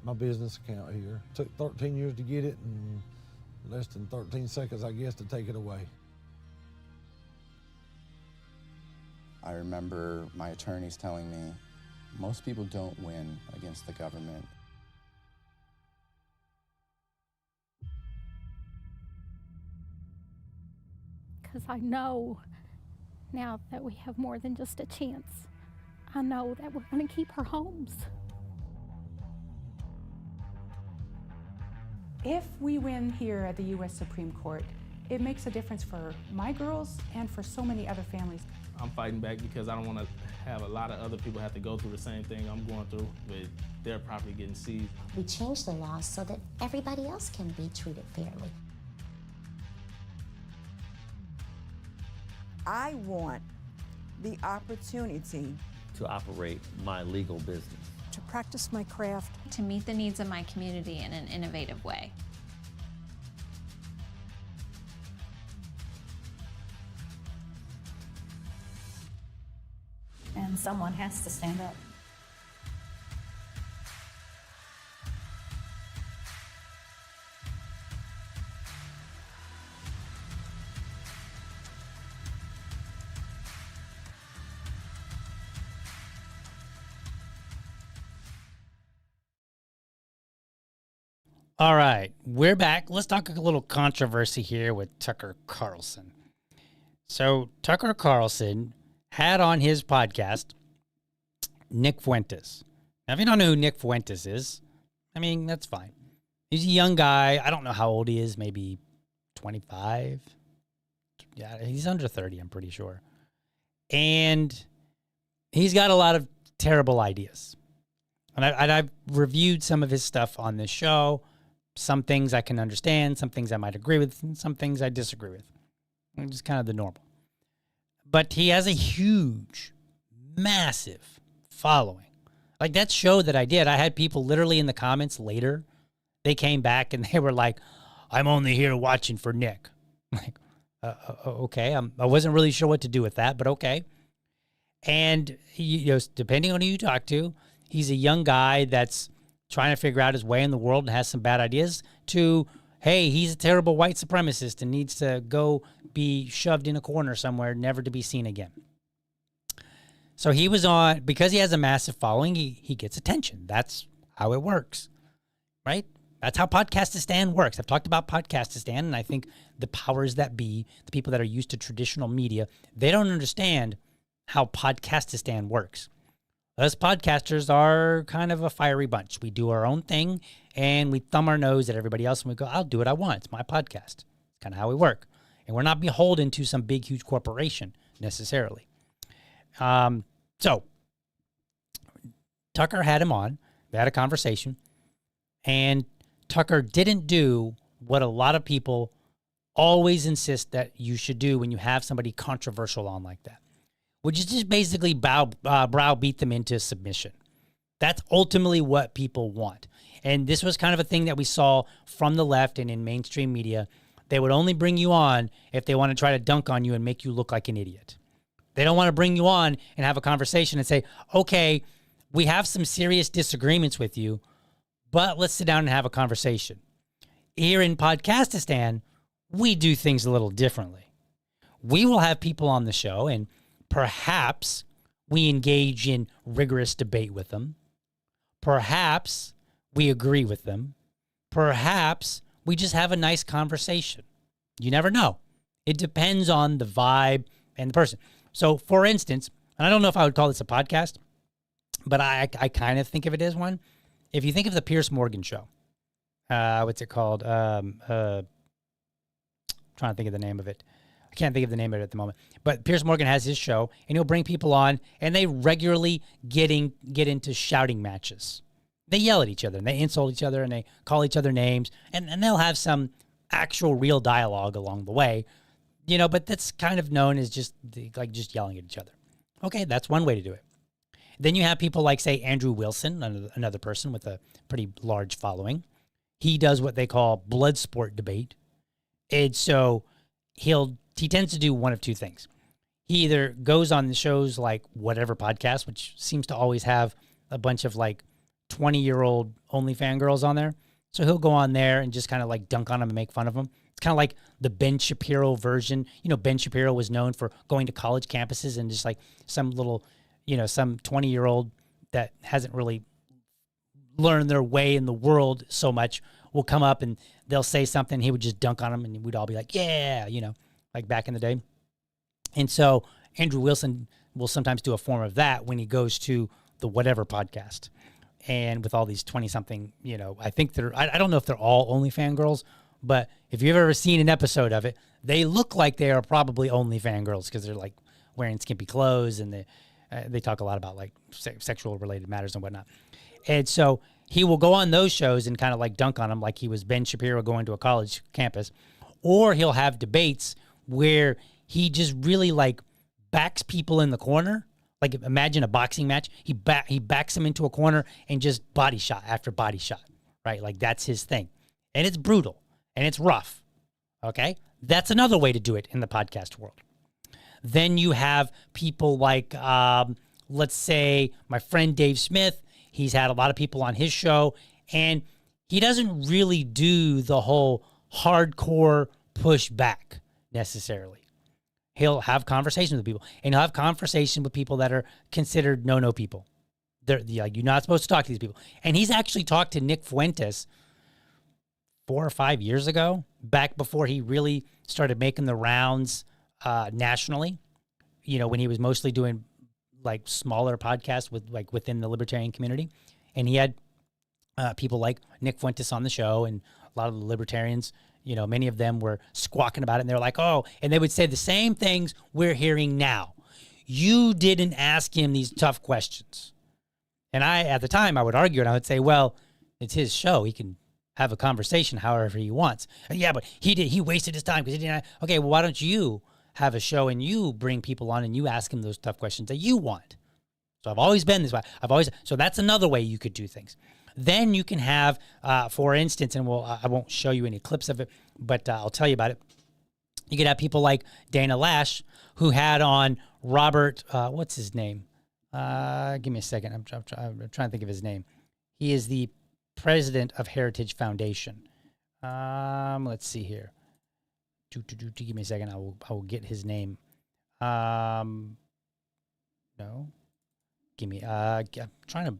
H: my business account here. Took 13 years to get it, and less than 13 seconds, I guess, to take it away.
I: I remember my attorneys telling me, most people don't win against the government.
J: Because I know now that we have more than just a chance. I know that we're going to keep our homes.
B: If we win here at the U.S. Supreme Court, it makes a difference for my girls and for so many other families.
K: I'm fighting back because I don't want to have a lot of other people have to go through the same thing I'm going through with their property getting seized.
G: We changed the law so that everybody else can be treated fairly.
L: I want the opportunity
M: to operate my legal business,
D: To practice my craft.
N: To meet the needs of my community in an innovative way.
O: And someone has to stand up.
A: All right, we're back. Let's talk a little controversy here with Tucker Carlson. So Tucker Carlson had on his podcast Nick Fuentes. Now, if you don't know who Nick Fuentes is, I mean, that's fine. He's a young guy. I don't know how old he is, maybe 25. Yeah, he's under 30, I'm pretty sure. And he's got a lot of terrible ideas. And I've reviewed some of his stuff on this show. Some things I can understand, some things I might agree with, and some things I disagree with. Just kind of the normal. But he has a huge, massive following. Like that show that I did, I had people literally in the comments later. They came back and they were like, I'm only here watching for Nick. Like, okay. I wasn't really sure what to do with that, but okay. And depending on who you talk to, he's a young guy that's trying to figure out his way in the world and has some bad ideas, to, hey, he's a terrible white supremacist and needs to go be shoved in a corner somewhere, never to be seen again. So he was on, because he has a massive following, he gets attention. That's how it works, right? That's how Podcastistan works. I've talked about Podcastistan, and I think the powers that be, the people that are used to traditional media, they don't understand how Podcastistan works. Us podcasters are kind of a fiery bunch. We do our own thing, and we thumb our nose at everybody else, and we go, I'll do what I want. It's my podcast. It's kind of how we work. And we're not beholden to some big, huge corporation necessarily. So Tucker had him on. They had a conversation. And Tucker didn't do what a lot of people always insist that you should do when you have somebody controversial on like that, which is just basically browbeat them into submission. That's ultimately what people want. And this was kind of a thing that we saw from the left and in mainstream media. They would only bring you on if they want to try to dunk on you and make you look like an idiot. They don't want to bring you on and have a conversation and say, okay, we have some serious disagreements with you, but let's sit down and have a conversation. Here in Podcastistan, we do things a little differently. We will have people on the show, and perhaps we engage in rigorous debate with them. Perhaps we agree with them. Perhaps we just have a nice conversation. You never know. It depends on the vibe and the person. So, for instance, and I don't know if I would call this a podcast, but I kind of think of it as one. If you think of the Piers Morgan show, what's it called? Trying to think of the name of it. I can't think of the name of it at the moment. But Piers Morgan has his show, and he'll bring people on, and they regularly get into shouting matches. They yell at each other, and they insult each other, and they call each other names, and they'll have some actual real dialogue along the way, you know, but that's kind of known as just yelling at each other. Okay, that's one way to do it. Then you have people like, say, Andrew Wilson, another person with a pretty large following. He does what they call blood sport debate. And so he tends to do one of two things. He either goes on the shows like Whatever Podcast, which seems to always have a bunch of like 20-year-old OnlyFans girls on there. So he'll go on there and just kind of like dunk on them and make fun of them. It's kind of like the Ben Shapiro version. You know, Ben Shapiro was known for going to college campuses and just like some little, some 20-year-old that hasn't really learned their way in the world so much will come up and they'll say something. He would just dunk on them and we'd all be like, yeah, like back in the day. And so Andrew Wilson will sometimes do a form of that when he goes to the Whatever Podcast. And with all these 20-something, I think I don't know if they're all OnlyFans girls, but if you've ever seen an episode of it, they look like they are probably OnlyFans girls because they're like wearing skimpy clothes and they talk a lot about like sexual related matters and whatnot. And so he will go on those shows and kind of like dunk on them like he was Ben Shapiro going to a college campus. Or he'll have debates where he just really like backs people in the corner. Like imagine a boxing match. He backs them into a corner and just body shot after body shot, right? Like that's his thing. And it's brutal and it's rough, okay? That's another way to do it in the podcast world. Then you have people like, let's say my friend Dave Smith. He's had a lot of people on his show, and he doesn't really do the whole hardcore pushback necessarily. He'll have conversations with people, and he'll have conversations with people that are considered no people. They're like, you're not supposed to talk to these people. And he's actually talked to Nick Fuentes 4 or 5 years ago, back before he really started making the rounds nationally. When he was mostly doing like smaller podcasts with like within the libertarian community, and he had people like Nick Fuentes on the show, and a lot of the libertarians. Many of them were squawking about it, and they're like, oh, and they would say the same things we're hearing now. You didn't ask him these tough questions. And at the time, I would argue, and I would say, well, it's his show. He can have a conversation however he wants. Yeah, but he wasted his time because he didn't. Okay, well, why don't you have a show and you bring people on and you ask him those tough questions that you want? So I've always been this way. So that's another way you could do things. Then you can have, for instance, and I won't show you any clips of it, but I'll tell you about it. You could have people like Dana Lash, who had on Robert, what's his name? Give me a second. I'm trying to think of his name. He is the president of Heritage Foundation. Let's see here. Give me a second. I will get his name. No. Give me. I'm trying to.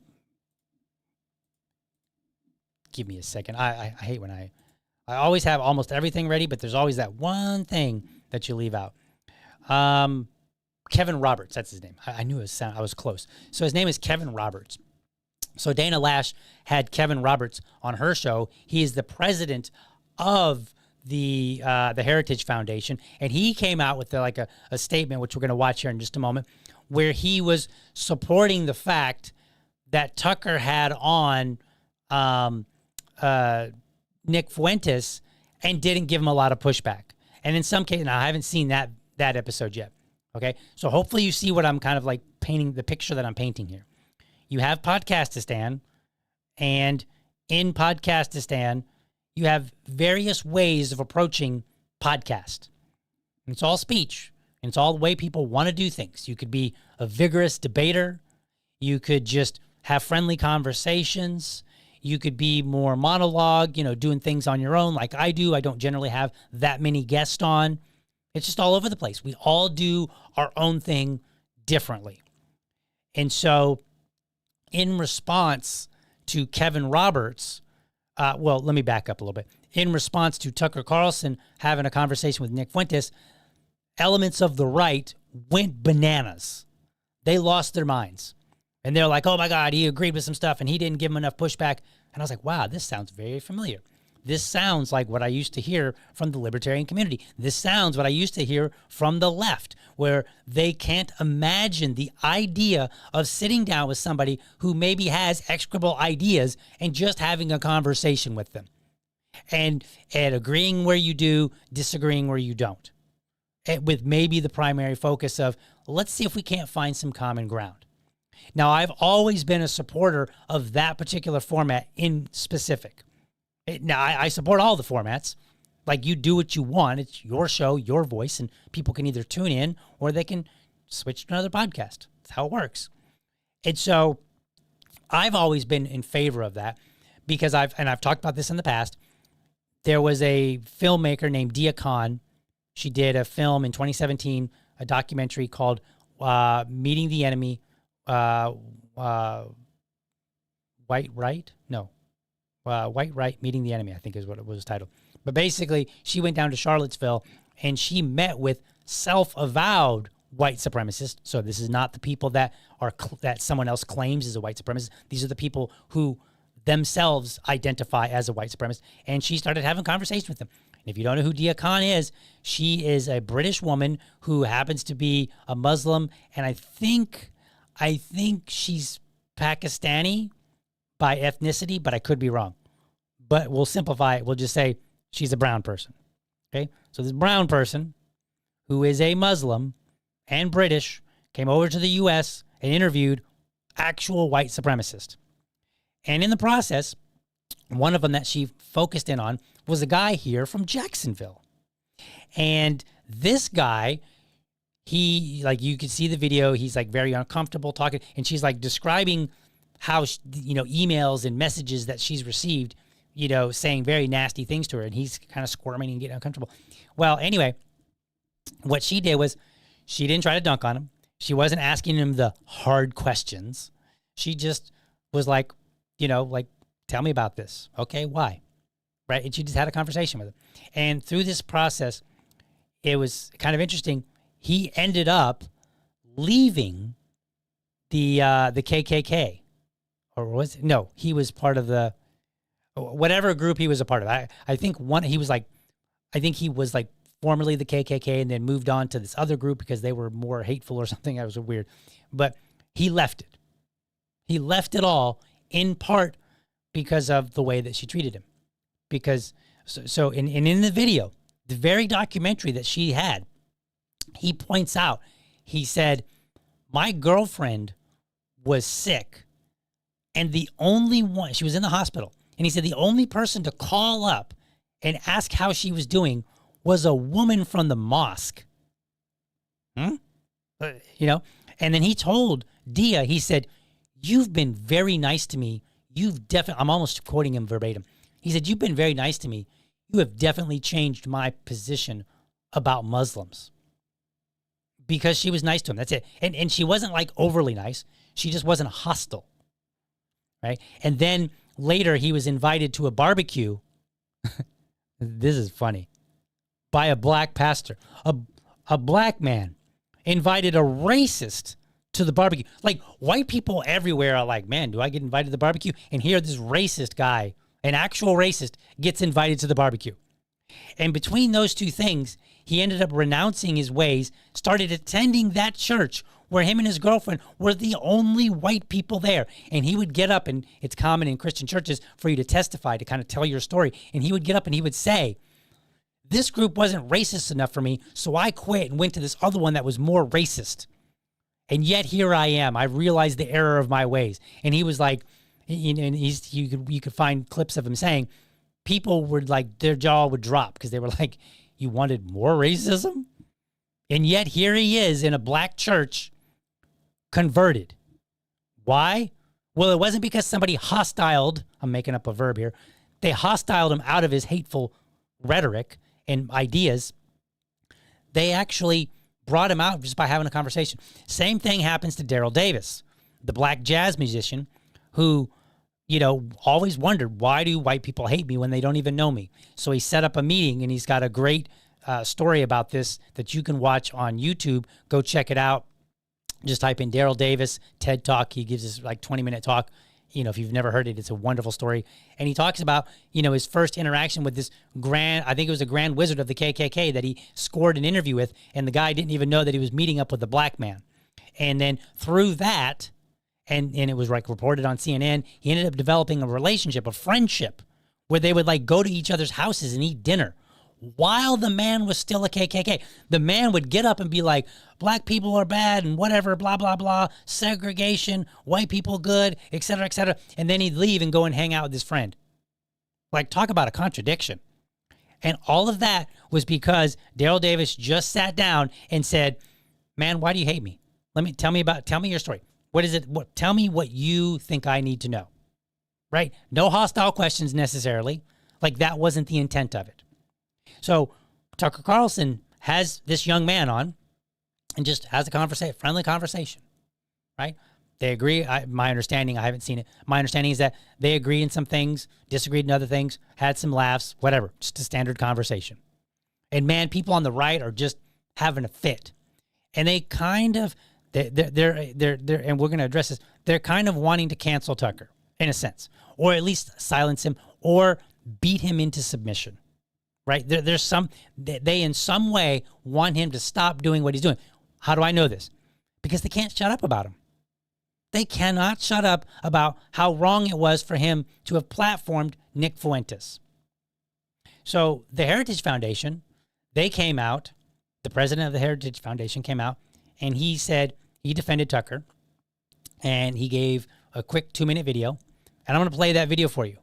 A: Give me a second. I hate when I always have almost everything ready, but there's always that one thing that you leave out. Kevin Roberts, that's his name. I knew I was close. So his name is Kevin Roberts. So Dana Lash had Kevin Roberts on her show. He is the president of the Heritage Foundation, and he came out with a statement, which we're going to watch here in just a moment, where he was supporting the fact that Tucker had on Nick Fuentes and didn't give him a lot of pushback. And in some cases, now I haven't seen that episode yet. Okay, so hopefully you see what I'm kind of like painting, the picture that I'm painting here. You have Podcastistan, and in Podcastistan, you have various ways of approaching podcast. And it's all speech. And it's all the way people want to do things. You could be a vigorous debater. You could just have friendly conversations. You could be more monologue, doing things on your own like I do. I don't generally have that many guests on. It's just all over the place. We all do our own thing differently. And so in response to Kevin Roberts, well, let me back up a little bit. In response to Tucker Carlson having a conversation with Nick Fuentes, elements of the right went bananas. They lost their minds. And they're like, oh my God, he agreed with some stuff and he didn't give him enough pushback. And I was like, wow, this sounds very familiar. This sounds like what I used to hear from the libertarian community. This sounds what I used to hear from the left, where they can't imagine the idea of sitting down with somebody who maybe has execrable ideas and just having a conversation with them. And agreeing where you do, disagreeing where you don't. With maybe the primary focus of, let's see if we can't find some common ground. Now, I've always been a supporter of that particular format in specific. Now, I support all the formats. Like, you do what you want. It's your show, your voice, and people can either tune in or they can switch to another podcast. That's how it works. And so I've always been in favor of that because I've talked about this in the past. There was a filmmaker named Dia Khan. She did a film in 2017, a documentary called Meeting the Enemy, White Right? No. White Right, Meeting the Enemy, I think is what it was titled. But basically, she went down to Charlottesville and she met with self-avowed white supremacists. So this is not the people that that someone else claims is a white supremacist. These are the people who themselves identify as a white supremacist. And she started having conversations with them. And if you don't know who Dia Khan is, she is a British woman who happens to be a Muslim. And I think she's Pakistani by ethnicity, but I could be wrong. But we'll simplify it. We'll just say she's a brown person. Okay? So this brown person who is a Muslim and British came over to the U.S. and interviewed actual white supremacists. And in the process, one of them that she focused in on was a guy here from Jacksonville. And this guy, he, like, you could see the video, he's like very uncomfortable talking, and she's like describing how, emails and messages that she's received, saying very nasty things to her, and he's kind of squirming and getting uncomfortable. Well, anyway, what she did was she didn't try to dunk on him. She wasn't asking him the hard questions. She just was like, tell me about this. Okay, why? Right? And she just had a conversation with him. And through this process, it was kind of interesting. He ended up leaving the KKK. Or was it? No, he was part of the, whatever group he was a part of. I think he was formerly the KKK and then moved on to this other group because they were more hateful or something. That was weird. But he left it. He left it all in part because of the way that she treated him. Because, so in the video, the very documentary that she had, he points out, he said, my girlfriend was sick. And the only one, she was in the hospital, and he said the only person to call up and ask how she was doing was a woman from the mosque. And then he told Dia, he said, you've been very nice to me. You've definitely, I'm almost quoting him verbatim. He said, you've been very nice to me. You have definitely changed my position about Muslims. Because she was nice to him. That's it. And she wasn't like overly nice. She just wasn't hostile. Right? And then later he was invited to a barbecue. This is funny. By a black pastor. A black man invited a racist to the barbecue. Like, white people everywhere are like, man, do I get invited to the barbecue? And here this racist guy, an actual racist, gets invited to the barbecue. And between those two things, he ended up renouncing his ways, started attending that church where him and his girlfriend were the only white people there. And he would get up, and it's common in Christian churches for you to testify, to kind of tell your story. And he would get up and he would say, this group wasn't racist enough for me, so I quit and went to this other one that was more racist. And yet here I am. I realized the error of my ways. And he was like, and you could find clips of him saying, people were like, their jaw would drop because they were like, you wanted more racism? And yet here he is in a black church, converted. Why? Well, it wasn't because somebody hostiled, I'm making up a verb here, they hostiled him out of his hateful rhetoric and ideas. They actually brought him out just by having a conversation. Same thing happens to Daryl Davis, the black jazz musician who, you know, always wondered, why do white people hate me when they don't even know me? So he set up a meeting, and he's got a great story about this that you can watch on YouTube. Go check it out. Just type in Daryl Davis TED Talk. He gives this like 20-minute talk. You know, if you've never heard it, it's a wonderful story. And he talks about, you know, his first interaction with this I think it was a grand wizard of the KKK that he scored an interview with, and the guy didn't even know that he was meeting up with a black man. And then through that, and it was like reported on CNN, he ended up developing a relationship, a friendship, where they would like go to each other's houses and eat dinner while the man was still a KKK. The man would get up and be like, black people are bad and whatever, blah, blah, blah, segregation, white people good, et cetera, et cetera. And then he'd leave and go and hang out with his friend. Like, talk about a contradiction. And all of that was because Daryl Davis just sat down and said, man, why do you hate me? Tell me your story. What is it? Tell me what you think I need to know, right? No hostile questions necessarily. Like, that wasn't the intent of it. So Tucker Carlson has this young man on and just has a friendly conversation, right? They agree. My understanding, I haven't seen it. My understanding is that they agreed in some things, disagreed in other things, had some laughs, whatever, just a standard conversation. And man, people on the right are just having a fit. And they kind of, they're and we're going to address this, they're kind of wanting to cancel Tucker in a sense, or at least silence him or beat him into submission. Right? There's they in some way want him to stop doing what he's doing. How do I know this? Because they can't shut up about him. They cannot shut up about how wrong it was for him to have platformed Nick Fuentes. So the Heritage Foundation, they came out, the president of the Heritage Foundation came out, and he said he defended Tucker, and he gave a quick 2-minute video. And I'm going to play that video for you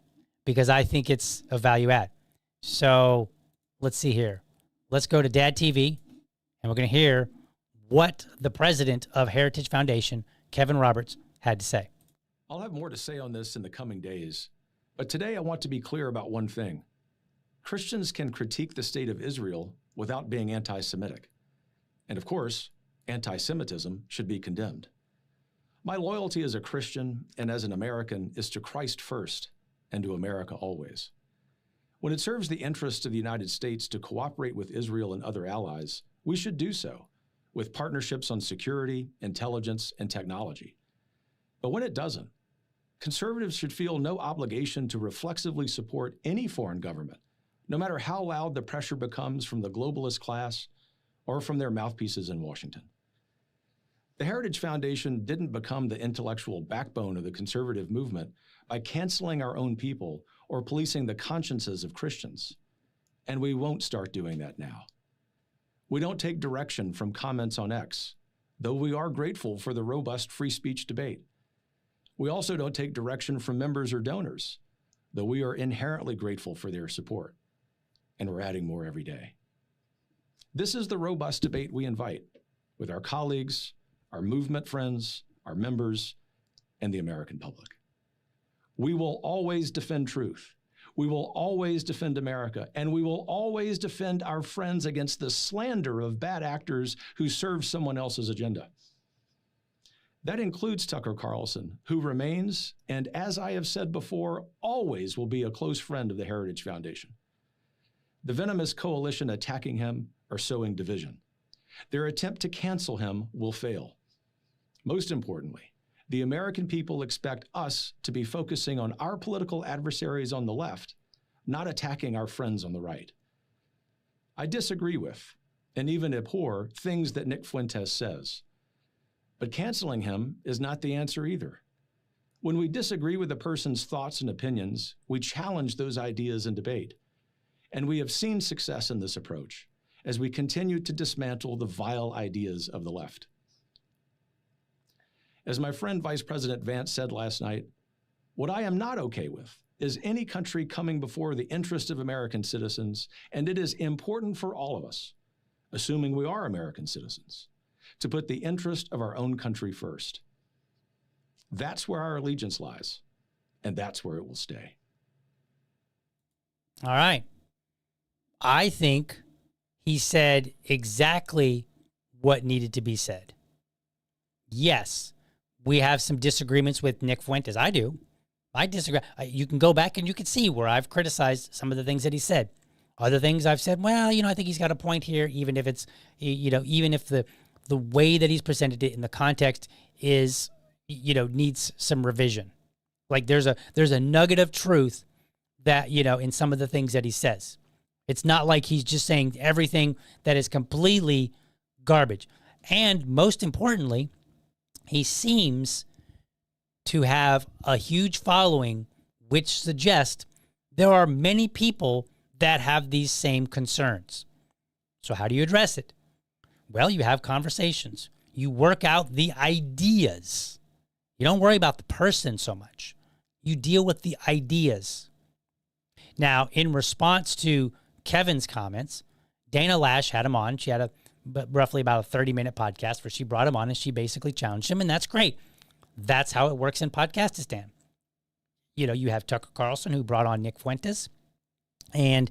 A: because I think it's a value add. So let's see here. Let's go to Dad TV, and we're going to hear what the president of Heritage Foundation, Kevin Roberts, had to say.
P: I'll have more to say on this in the coming days, but today I want to be clear about one thing. Christians can critique the state of Israel without being anti-Semitic. And of course, anti-Semitism should be condemned. My loyalty as a Christian and as an American is to Christ first and to America always. When it serves the interests of the United States to cooperate with Israel and other allies, we should do so, with partnerships on security, intelligence, and technology. But when it doesn't, conservatives should feel no obligation to reflexively support any foreign government, no matter how loud the pressure becomes from the globalist class or from their mouthpieces in Washington. The Heritage Foundation didn't become the intellectual backbone of the conservative movement by canceling our own people or policing the consciences of Christians. And we won't start doing that now. We don't take direction from comments on X, though we are grateful for the robust free speech debate. We also don't take direction from members or donors, though we are inherently grateful for their support. And we're adding more every day. This is the robust debate we invite with our colleagues, our movement friends, our members, and the American public. We will always defend truth. We will always defend America, and we will always defend our friends against the slander of bad actors who serve someone else's agenda. That includes Tucker Carlson, who remains, and as I have said before, always will be a close friend of the Heritage Foundation. The venomous coalition attacking him are sowing division. Their attempt to cancel him will fail. Most importantly, the American people expect us to be focusing on our political adversaries on the left, not attacking our friends on the right. I disagree with, and even abhor, things that Nick Fuentes says. But canceling him is not the answer either. When we disagree with a person's thoughts and opinions, we challenge those ideas in debate. And we have seen success in this approach as we continue to dismantle the vile ideas of the left. As my friend Vice President Vance said last night, what I am not okay with is any country coming before the interest of American citizens, and it is important for all of us, assuming we are American citizens, to put the interest of our own country first. That's where our allegiance lies, and that's where it will stay.
A: All right. I think he said exactly what needed to be said. Yes, we have some disagreements with Nick Fuentes. I do. I disagree. You can go back and you can see where I've criticized some of the things that he said. Other things I've said, well, I think he's got a point here, even if it's, even if the way that he's presented it in the context is, needs some revision. Like there's a nugget of truth that, in some of the things that he says. It's not like he's just saying everything that is completely garbage. And most importantly, he seems to have a huge following, which suggests there are many people that have these same concerns. So how do you address it? Well, you have conversations. You work out the ideas. You don't worry about the person so much. You deal with the ideas. Now, in response to Kevin's comments, Dana Lash had him on. She had roughly about a 30-minute podcast where she brought him on and she basically challenged him, and that's great. That's how it works in Podcastistan. You have Tucker Carlson, who brought on Nick Fuentes, and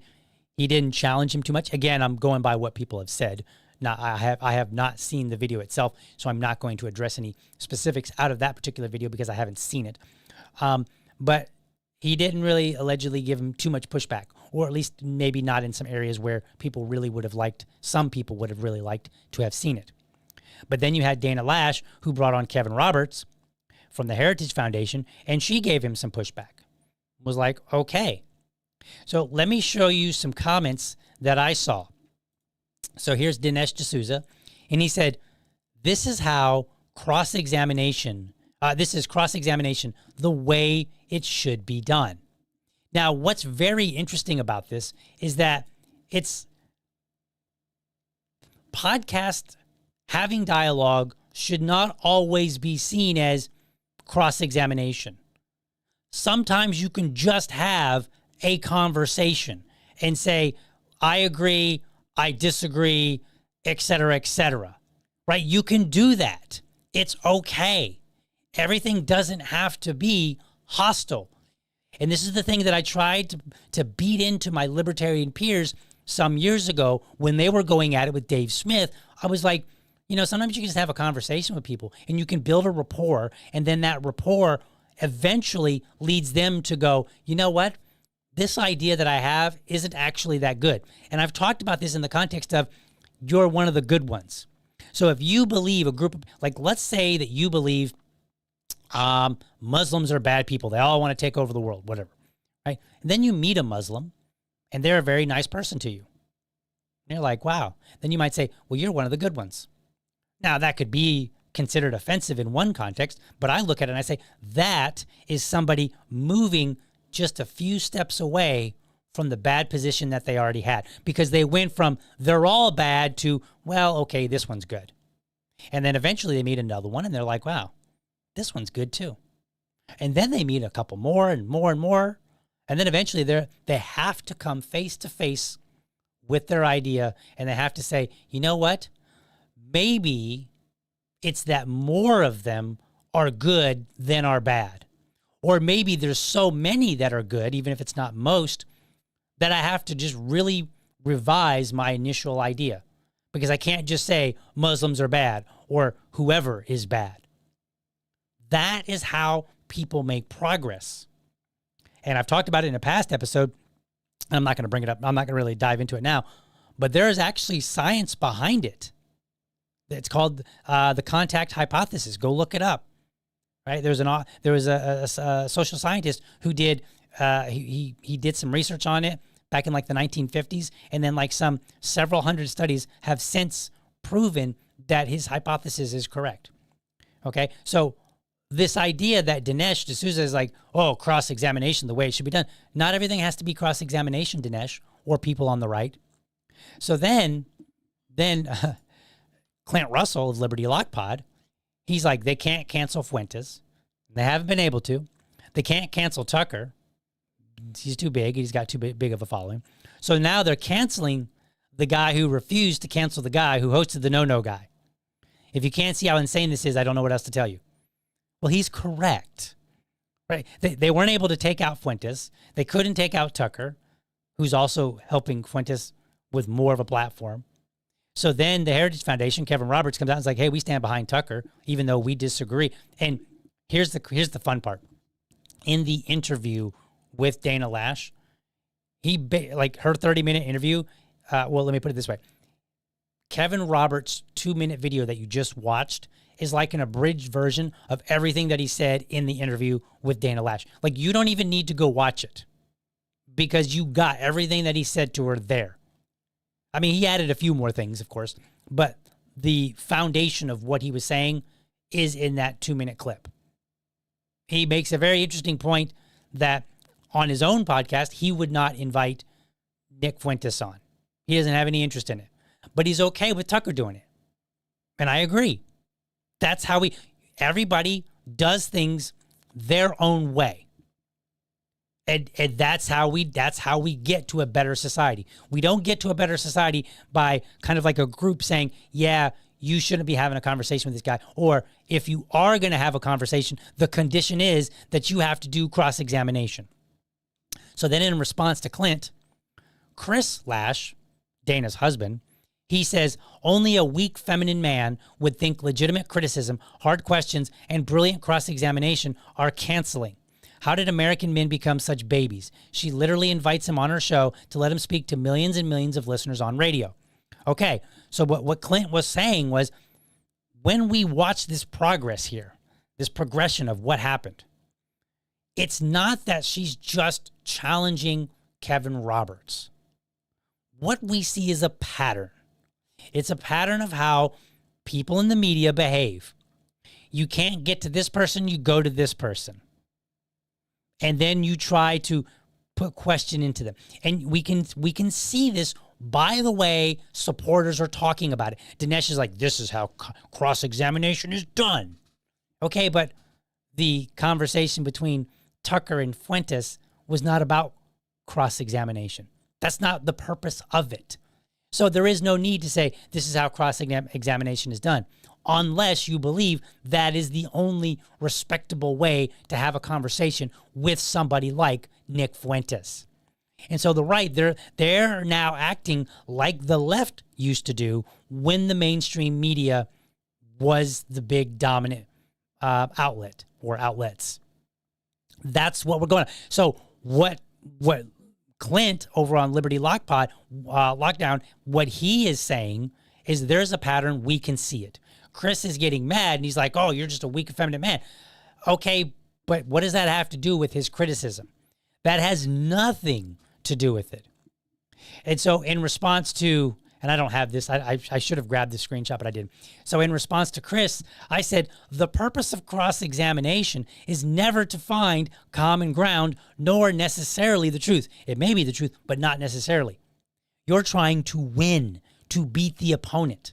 A: he didn't challenge him too much. Again, I'm going by what people have said. Now, I have not seen the video itself, so I'm not going to address any specifics out of that particular video because I haven't seen it. But he didn't really allegedly give him too much pushback, or at least maybe not in some areas where people really would have liked, some people would have really liked to have seen it. But then you had Dana Lash, who brought on Kevin Roberts from the Heritage Foundation, and she gave him some pushback. Was like, okay. So let me show you some comments that I saw. So here's Dinesh D'Souza, and he said, this is cross-examination the way it should be done. Now, what's very interesting about this is that it's podcast having dialogue should not always be seen as cross-examination. Sometimes you can just have a conversation and say, I agree, I disagree, etc., right? You can do that. It's okay. Everything doesn't have to be hostile. And this is the thing that I tried to beat into my libertarian peers some years ago when they were going at it with Dave Smith. I was like, sometimes you can just have a conversation with people and you can build a rapport, and then that rapport eventually leads them to go, you know what? This idea that I have isn't actually that good. And I've talked about this in the context of you're one of the good ones. So if you believe a group of, like, let's say that you believe Muslims are bad people. They all want to take over the world, whatever, right? And then you meet a Muslim and they're a very nice person to you. And you're like, wow. Then you might say, well, you're one of the good ones. Now, that could be considered offensive in one context, but I look at it and I say, that is somebody moving just a few steps away from the bad position that they already had, because they went from they're all bad to, well, okay, this one's good. And then eventually they meet another one and they're like, wow, this one's good too. And then they meet a couple more and more and more. And then eventually they have to come face to face with their idea, and they have to say, you know what? Maybe it's that more of them are good than are bad. Or maybe there's so many that are good, even if it's not most, that I have to just really revise my initial idea, because I can't just say Muslims are bad or whoever is bad. That is how people make progress. And I've talked about it in a past episode. I'm not going to bring it up. I'm not going to really dive into it now, but there is actually science behind it. It's called the contact hypothesis. Go look it up. Right? There was a social scientist who did he did some research on it back in like the 1950s, and then like several hundred studies have since proven that his hypothesis is correct. Okay, so this idea that Dinesh D'Souza is like, oh, cross-examination, the way it should be done. Not everything has to be cross-examination, Dinesh, or people on the right. So then Clint Russell of Liberty Lock Pod, he's like, they can't cancel Fuentes. They haven't been able to. They can't cancel Tucker. He's too big. He's got too big of a following. So now they're canceling the guy who refused to cancel the guy who hosted the No-No Guy. If you can't see how insane this is, I don't know what else to tell you. Well, he's correct. Right? They weren't able to take out Fuentes. They couldn't take out Tucker, who's also helping Fuentes with more of a platform. So then the Heritage Foundation, Kevin Roberts, comes out and is like, hey, we stand behind Tucker, even though we disagree. And here's the fun part. In the interview with Dana Lash, like her 30-minute interview, well, let me put it this way. Kevin Roberts' 2-minute video that you just watched is like an abridged version of everything that he said in the interview with Dana Lash. Like, you don't even need to go watch it because you got everything that he said to her there. I mean, he added a few more things, of course, but the foundation of what he was saying is in that 2-minute clip. He makes a very interesting point that on his own podcast, he would not invite Nick Fuentes on. He doesn't have any interest in it, but he's okay with Tucker doing it. And I agree. That's how everybody does things their own way. And that's how we get to a better society. We don't get to a better society by kind of like a group saying, yeah, you shouldn't be having a conversation with this guy. Or if you are going to have a conversation, the condition is that you have to do cross-examination. So then in response to Clint, Chris Lash, Dana's husband, he says, only a weak feminine man would think legitimate criticism, hard questions, and brilliant cross-examination are canceling. How did American men become such babies? She literally invites him on her show to let him speak to millions and millions of listeners on radio. Okay, so what Clint was saying was, when we watch this progress here, this progression of what happened, it's not that she's just challenging Kevin Roberts. What we see is a pattern. It's a pattern of how people in the media behave. You can't get to this person, you go to this person. And then you try to put question into them. And we can see this by the way supporters are talking about it. Dinesh is like, this is how cross-examination is done. Okay, but the conversation between Tucker and Fuentes was not about cross-examination. That's not the purpose of it. So there is no need to say this is how cross-examination is done, unless you believe that is the only respectable way to have a conversation with somebody like Nick Fuentes. And so the right, they're now acting like the left used to do when the mainstream media was the big dominant outlet or outlets. That's what we're going on. So what Clint over on Liberty Lockdown, what he is saying is there's a pattern, we can see it. Chris is getting mad and he's like, oh, you're just a weak, effeminate man. Okay, but what does that have to do with his criticism? That has nothing to do with it. And so in response to, and I don't have this, I should have grabbed the screenshot, but I didn't. So in response to Chris, I said, the purpose of cross-examination is never to find common ground, nor necessarily the truth. It may be the truth, but not necessarily. You're trying to win, to beat the opponent.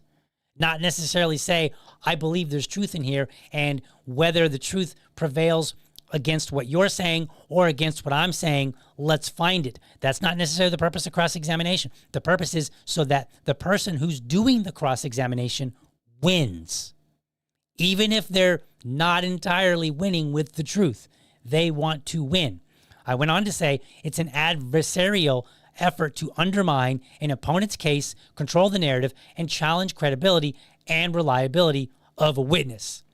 A: Not necessarily say, I believe there's truth in here, and whether the truth prevails against what you're saying or against what I'm saying, let's find it. That's not necessarily the purpose of cross-examination. The purpose is so that the person who's doing the cross-examination wins. Even if they're not entirely winning with the truth, they want to win. I went on to say it's an adversarial effort to undermine an opponent's case, control the narrative, and challenge credibility and reliability of a witness.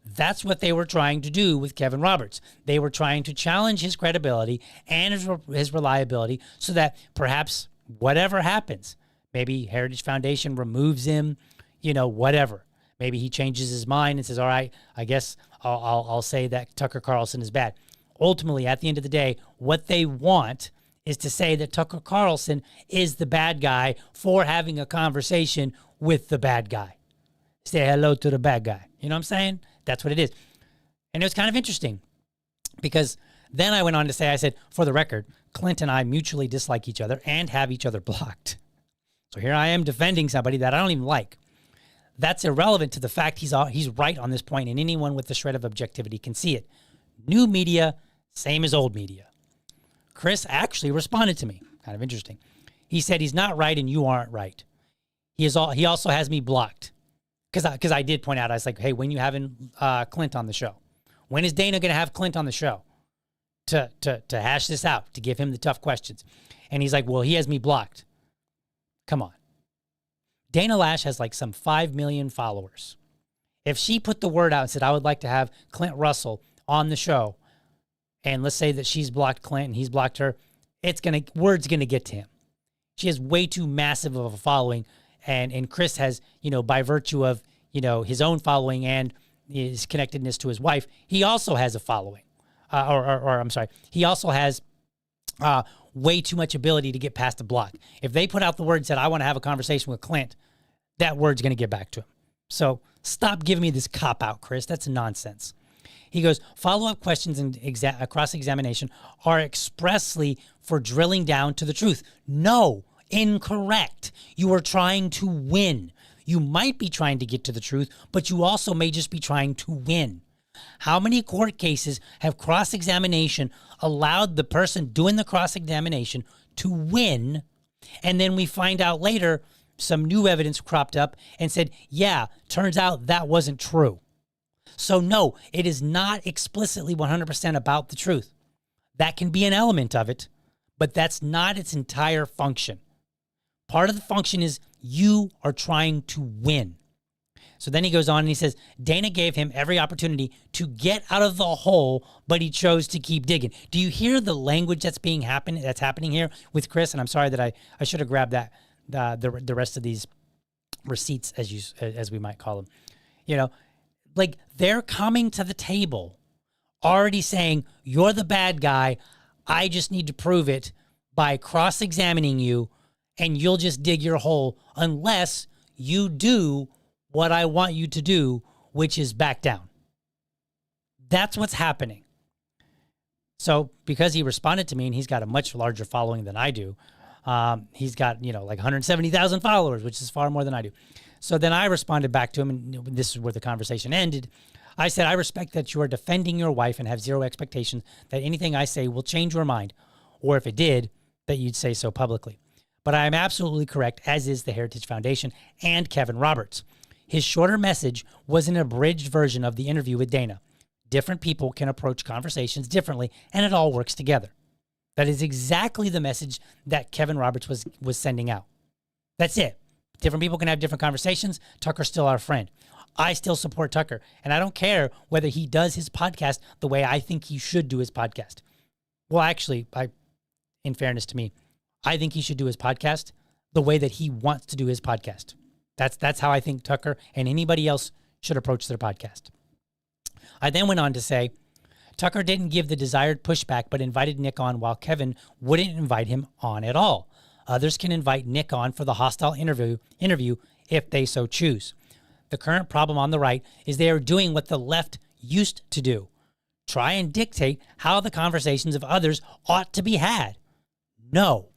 A: That's what they were trying to do with Kevin Roberts. They were trying to challenge his credibility and his reliability so that perhaps whatever happens, maybe Heritage Foundation removes him, whatever. Maybe he changes his mind and says, all right, I guess I'll say that Tucker Carlson is bad. Ultimately, at the end of the day, what they want is to say that Tucker Carlson is the bad guy for having a conversation with the bad guy. Say hello to the bad guy. You know what I'm saying? That's what it is. And it was kind of interesting because then I went on to say, I said, for the record, Clint and I mutually dislike each other and have each other blocked. So here I am defending somebody that I don't even like. That's irrelevant to the fact he's right on this point, and anyone with a shred of objectivity can see it. New media, same as old media. Chris actually responded to me. Kind of interesting. He said he's not right and you aren't right. He also has me blocked. Because I did point out, I was like, hey, when you having Clint on the show? When is Dana going to have Clint on the show to hash this out, to give him the tough questions? And he's like, well, he has me blocked. Come on. Dana Lash has like some 5 million followers. If she put the word out and said, I would like to have Clint Russell on the show, and let's say that she's blocked Clint and he's blocked her, word's going to get to him. She has way too massive of a following. And Chris has, by virtue of, his own following and his connectedness to his wife, he also has a following. I'm sorry, he also has way too much ability to get past the block. If they put out the word and said, I want to have a conversation with Clint, that word's going to get back to him. So stop giving me this cop-out, Chris. That's nonsense. He goes, follow-up questions and cross-examination are expressly for drilling down to the truth. No, incorrect. You are trying to win. You might be trying to get to the truth, but you also may just be trying to win. How many court cases have cross-examination allowed the person doing the cross-examination to win, and then we find out later some new evidence cropped up and said, yeah, turns out that wasn't true. So no, it is not explicitly 100% about the truth. That can be an element of it, but that's not its entire function. Part of the function is you are trying to win. So then he goes on and he says, Dana gave him every opportunity to get out of the hole, but he chose to keep digging. Do you hear the language that's happening here with Chris? And I'm sorry that I should have grabbed that, the rest of these receipts, as we might call them. Like they're coming to the table already saying, you're the bad guy. I just need to prove it by cross-examining you, and you'll just dig your hole unless you do what I want you to do, which is back down. That's what's happening. So because he responded to me and he's got a much larger following than I do, he's got, like 170,000 followers, which is far more than I do. So then I responded back to him, and this is where the conversation ended. I said, I respect that you are defending your wife and have zero expectations that anything I say will change your mind, or if it did, that you'd say so publicly. But I am absolutely correct, as is the Heritage Foundation and Kevin Roberts. His shorter message was an abridged version of the interview with Dana. Different people can approach conversations differently, and it all works together. That is exactly the message that Kevin Roberts was sending out. That's it. Different people can have different conversations. Tucker's still our friend. I still support Tucker, and I don't care whether he does his podcast the way I think he should do his podcast. Well, actually, in fairness to me, I think he should do his podcast the way that he wants to do his podcast. That's how I think Tucker and anybody else should approach their podcast. I then went on to say, Tucker didn't give the desired pushback, but invited Nick on while Kevin wouldn't invite him on at all. Others can invite Nick on for the hostile interview if they so choose. The current problem on the right is they are doing what the left used to do. Try and dictate how the conversations of others ought to be had. No.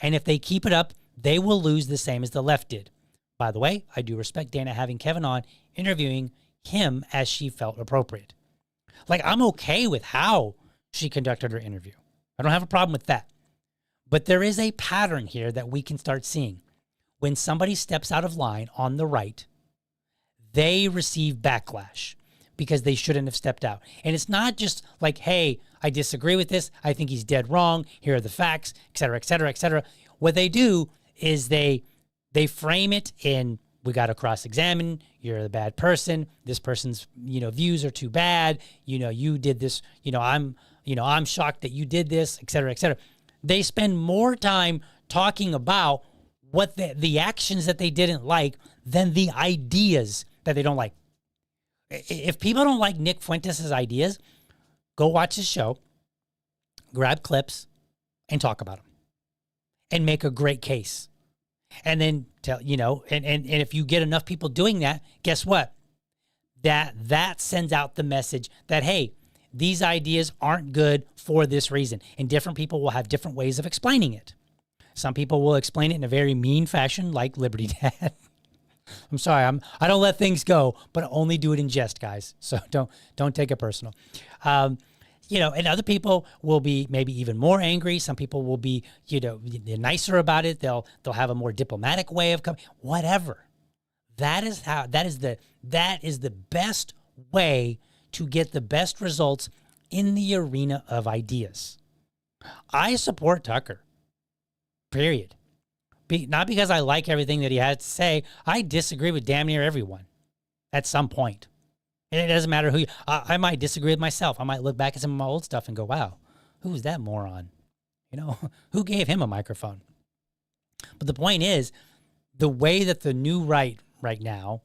A: And if they keep it up, they will lose the same as the left did. By the way, I do respect Dana having Kevin on, interviewing him as she felt appropriate. Like, I'm okay with how she conducted her interview. I don't have a problem with that. But there is a pattern here that we can start seeing. When somebody steps out of line on the right, they receive backlash because they shouldn't have stepped out. And it's not just like, hey, I disagree with this. I think he's dead wrong. Here are the facts, et cetera, et cetera, et cetera. What they do is they frame it in, we got to cross-examine. You're the bad person. This person's, views are too bad. You did this. I'm shocked that you did this, et cetera, et cetera. They spend more time talking about what the actions that they didn't like than the ideas that they don't like. If people don't like Nick Fuentes' ideas, go watch his show, grab clips, and talk about them, and make a great case. And then tell, and if you get enough people doing that, guess what? that sends out the message that, hey, these ideas aren't good for this reason. And different people will have different ways of explaining it. Some people will explain it in a very mean fashion, like Liberty Dad. I'm sorry, I don't let things go, but I only do it in jest, guys. So don't take it personal. You know, and other people will be maybe even more angry. Some people will be, you know, nicer about it. They'll have a more diplomatic way of coming. Whatever. That is the best way to get the best results in the arena of ideas. I support Tucker. Period. Not because I like everything that he has to say. I disagree with damn near everyone at some point. And it doesn't matter who I might disagree with myself. I might look back at some of my old stuff and go, wow, who was that moron? You know, who gave him a microphone? But the point is, the way that the new right now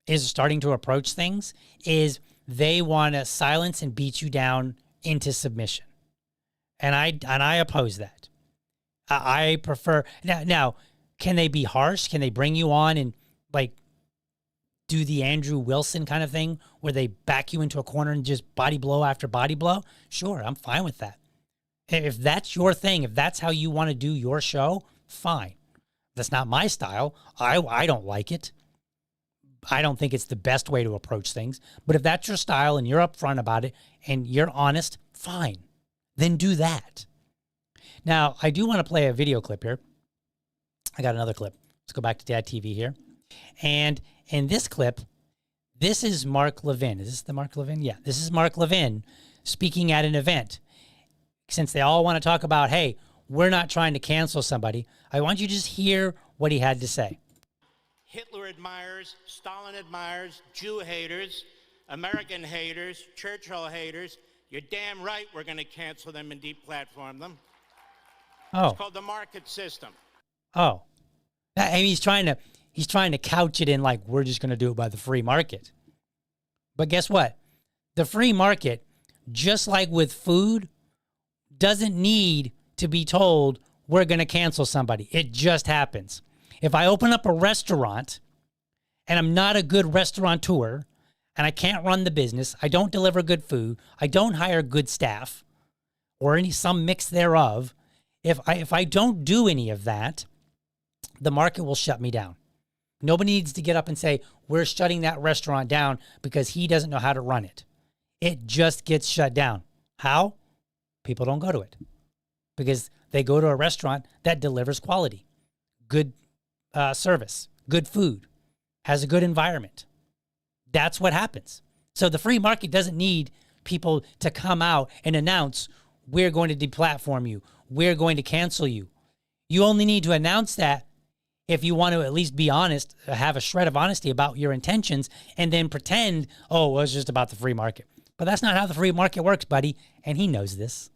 A: is starting to approach things is they want to silence and beat you down into submission. And I oppose that. I prefer now, can they be harsh? Can they bring you on and like do the Andrew Wilson kind of thing where they back you into a corner and just body blow after body blow? Sure, I'm fine with that. If that's your thing, if that's how you want to do your show, fine. That's not my style. I don't like it. I don't think it's the best way to approach things. But if that's your style and you're upfront about it and you're honest, fine. Then do that. Now, I do want to play a video clip here. I got another clip. Let's go back to Dad TV here. And in this clip, this is Mark Levin. Is this the Mark Levin? Yeah, this is Mark Levin speaking at an event. Since they all want to talk about, hey, we're not trying to cancel somebody, I want you to just hear what he had to say.
Q: Hitler admirers, Stalin admirers, Jew haters, American haters, Churchill haters. You're damn right we're going to cancel them and deplatform them.
A: Oh.
Q: It's called the market system.
A: Oh. I mean, he's trying to couch it in like, we're just going to do it by the free market. But guess what? The free market, just like with food, doesn't need to be told we're going to cancel somebody. It just happens. If I open up a restaurant and I'm not a good restaurateur and I can't run the business, I don't deliver good food, I don't hire good staff or some mix thereof, if I don't do any of that, the market will shut me down. Nobody needs to get up and say, we're shutting that restaurant down because he doesn't know how to run it. It just gets shut down. How? People don't go to it because they go to a restaurant that delivers quality, good service, good food, has a good environment. That's what happens. So the free market doesn't need people to come out and announce, we're going to deplatform you, we're going to cancel you. You only need to announce that if you want to at least be honest, have a shred of honesty about your intentions, and then pretend, oh, well, it's just about the free market. But that's not how the free market works, buddy, and he knows this.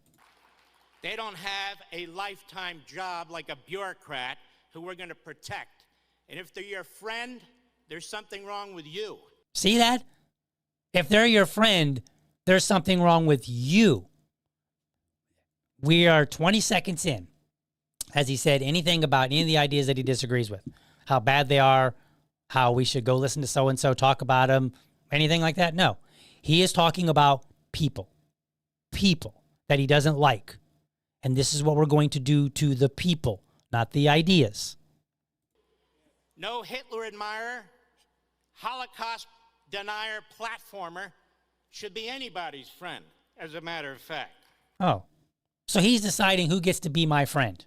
Q: They don't have a lifetime job like a bureaucrat who we're going to protect. And if they're your friend, there's something wrong with you.
A: See that? If they're your friend, there's something wrong with you. We are 20 seconds in. Has he said anything about any of the ideas that he disagrees with? How bad they are, how we should go listen to so-and-so talk about them, anything like that? No. He is talking about people that he doesn't like. And this is what we're going to do to the people, not the ideas.
Q: No Hitler admirer, Holocaust denier, platformer should be anybody's friend, as a matter of fact.
A: Oh, so he's deciding who gets to be my friend.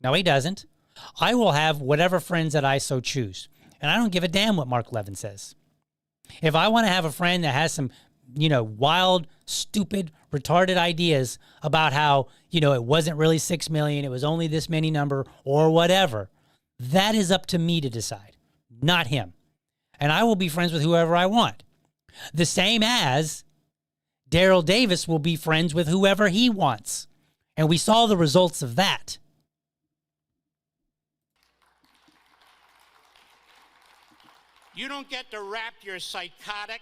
A: No, he doesn't. I will have whatever friends that I so choose. And I don't give a damn what Mark Levin says. If I want to have a friend that has some, wild, stupid, retarded ideas about how, it wasn't really 6 million, it was only this many number or whatever, that is up to me to decide, not him. And I will be friends with whoever I want. The same as Daryl Davis will be friends with whoever he wants. And we saw the results of that.
Q: You don't get to wrap your psychotic,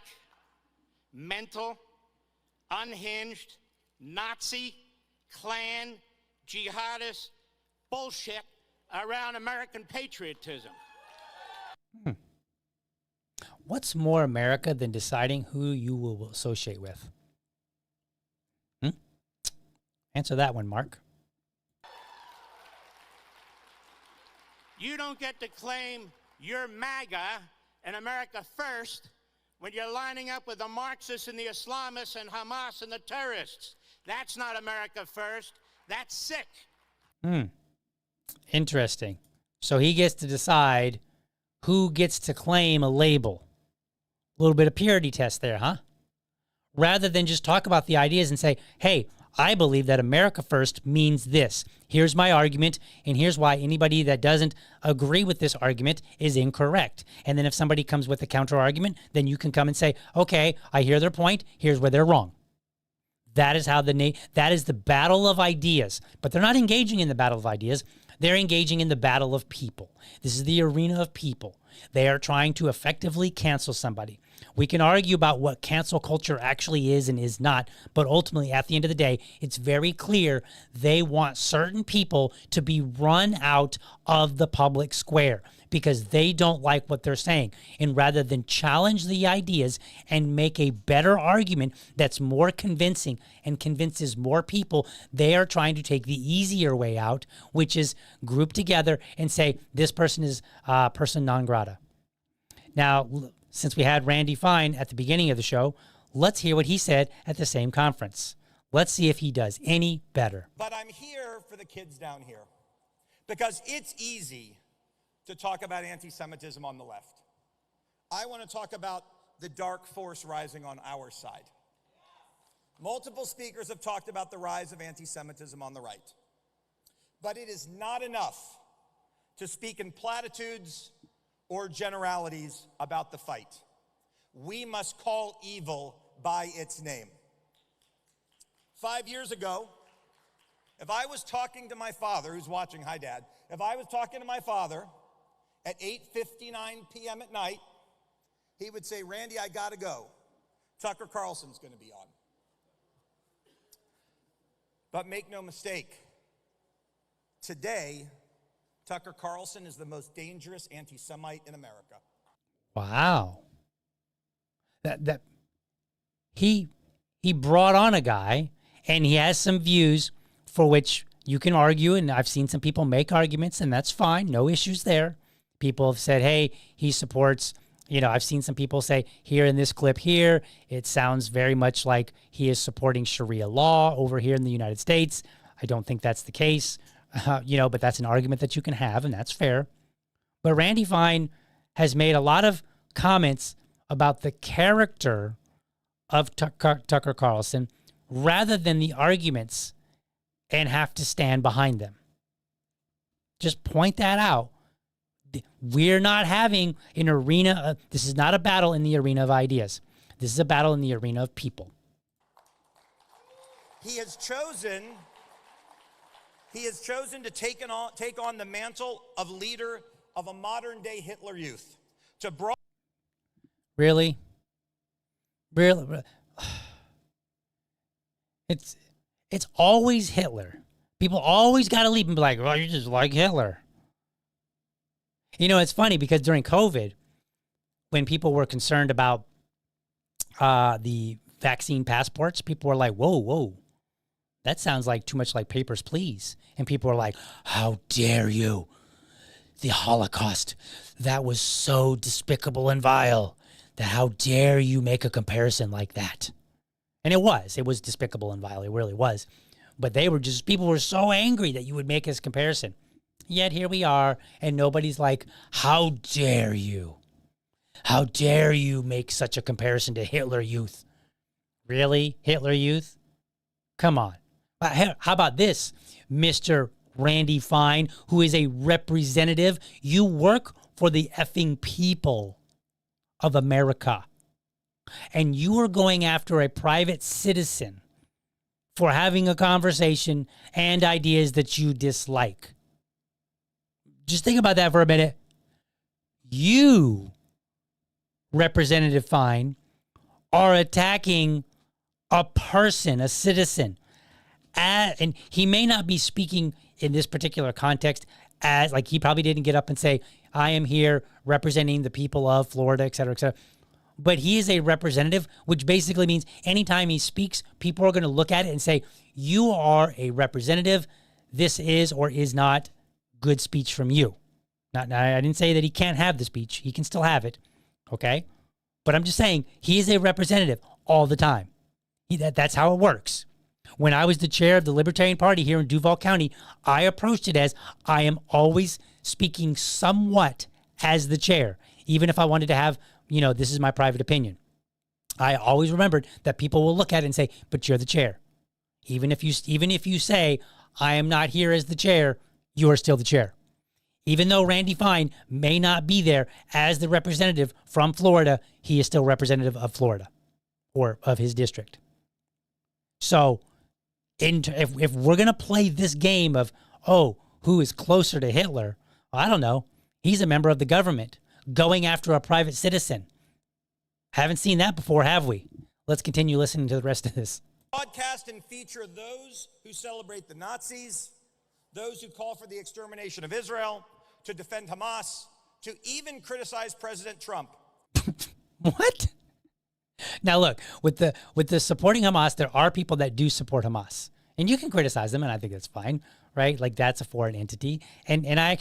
Q: mental, unhinged, Nazi, Klan, jihadist bullshit around American patriotism.
A: What's more America than deciding who you will associate with? Answer that one, Mark.
Q: You don't get to claim you're MAGA and America first when you're lining up with the Marxists and the Islamists and Hamas and the terrorists. That's not America first. That's sick.
A: Interesting. So he gets to decide who gets to claim a label. A little bit of purity test there, huh? Rather than just talk about the ideas and say, hey, I believe that America first means this. Here's my argument, and here's why anybody that doesn't agree with this argument is incorrect. And then if somebody comes with a counter argument, then you can come and say, okay, I hear their point. Here's where they're wrong. That is how that is the battle of ideas. But they're not engaging in the battle of ideas. They're engaging in the battle of people. This is the arena of people. They are trying to effectively cancel somebody. We can argue about what cancel culture actually is and is not, but ultimately, at the end of the day, it's very clear they want certain people to be run out of the public square because they don't like what they're saying. And rather than challenge the ideas and make a better argument that's more convincing and convinces more people, they are trying to take the easier way out, which is group together and say, this person is person non grata. Now, since we had Randy Fine at the beginning of the show, let's hear what he said at the same conference. Let's see if he does any better.
R: But I'm here for the kids down here because it's easy to talk about anti-Semitism on the left. I want to talk about the dark force rising on our side. Multiple speakers have talked about the rise of anti-Semitism on the right. But it is not enough to speak in platitudes or generalities about the fight. We must call evil by its name. 5 years ago, if I was talking to my father, who's watching, hi Dad, if I was talking to my father at 8:59 p.m. at night, he would say, Randy, I gotta go. Tucker Carlson's gonna be on. But make no mistake, today, Tucker Carlson is the most dangerous anti-Semite in America.
A: Wow. He brought on a guy, and he has some views for which you can argue, and I've seen some people make arguments, and that's fine. No issues there. People have said, hey, he supports, I've seen some people say here in this clip here, it sounds very much like he is supporting Sharia law over here in the United States. I don't think that's the case. But that's an argument that you can have, and that's fair. But Randy Fine has made a lot of comments about the character of Tucker Carlson rather than the arguments and have to stand behind them. Just point that out. We're not having an arena. This is not a battle in the arena of ideas. This is a battle in the arena of people.
R: He has chosen to take on the mantle of leader of a modern-day Hitler Youth.
A: Really? It's always Hitler. People always got to leave and be like, well, you're just like Hitler. It's funny because during COVID, when people were concerned about the vaccine passports, people were like, whoa. That sounds like too much like Papers, Please. And people were like, how dare you? The Holocaust, that was so despicable and vile. That how dare you make a comparison like that? And it was despicable and vile. It really was. But people were so angry that you would make this comparison. Yet here we are, and nobody's like, how dare you? How dare you make such a comparison to Hitler Youth? Really? Hitler Youth? Come on. How about this, Mr. Randy Fine, who is a representative? You work for the effing people of America. And you are going after a private citizen for having a conversation and ideas that you dislike. Just think about that for a minute. You, Representative Fine, are attacking a person, a citizen. And he may not be speaking in this particular context as, like, he probably didn't get up and say, I am here representing the people of Florida, et cetera, et cetera. but he is a representative, which basically means anytime he speaks, people are going to look at it and say, you are a representative. This is or is not good speech from you. Not, I didn't say that he can't have the speech. He can still have it, okay? But I'm just saying he is a representative all the time. That's how it works. When I was the chair of the Libertarian Party here in Duval County, I approached it as I am always speaking somewhat as the chair, even if I wanted to have, this is my private opinion. I always remembered that people will look at it and say, but you're the chair. Even if you say, I am not here as the chair, you are still the chair. Even though Randy Fine may not be there as the representative from Florida, he is still representative of Florida or of his district. So if we're going to play this game of, who is closer to Hitler, I don't know. He's a member of the government going after a private citizen. Haven't seen that before, have we? Let's continue listening to the rest of this.
R: Broadcast and feature those who celebrate the Nazis, those who call for the extermination of Israel, to defend Hamas, to even criticize President Trump.
A: What? Now look, with the supporting Hamas, there are people that do support Hamas. And you can criticize them, and I think that's fine, right? Like, that's a foreign entity. And I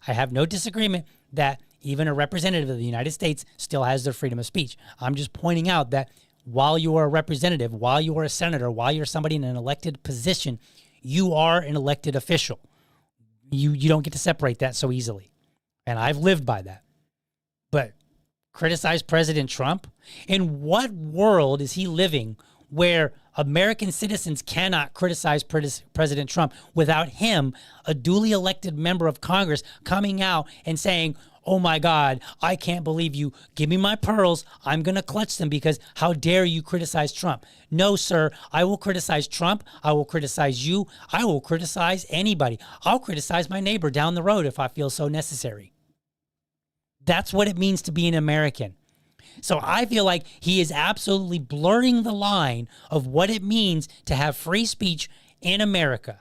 A: have no disagreement that even a representative of the United States still has their freedom of speech. I'm just pointing out that while you are a representative, while you are a senator, while you're somebody in an elected position, you are an elected official. You don't get to separate that so easily. And I've lived by that. But criticize President Trump? In what world is he living where American citizens cannot criticize President Trump without him, a duly elected member of Congress, coming out and saying, oh my God, I can't believe you. Give me my pearls. I'm going to clutch them because how dare you criticize Trump? No, sir. I will criticize Trump. I will criticize you. I will criticize anybody. I'll criticize my neighbor down the road if I feel so necessary. That's what it means to be an American. So I feel like he is absolutely blurring the line of what it means to have free speech in America.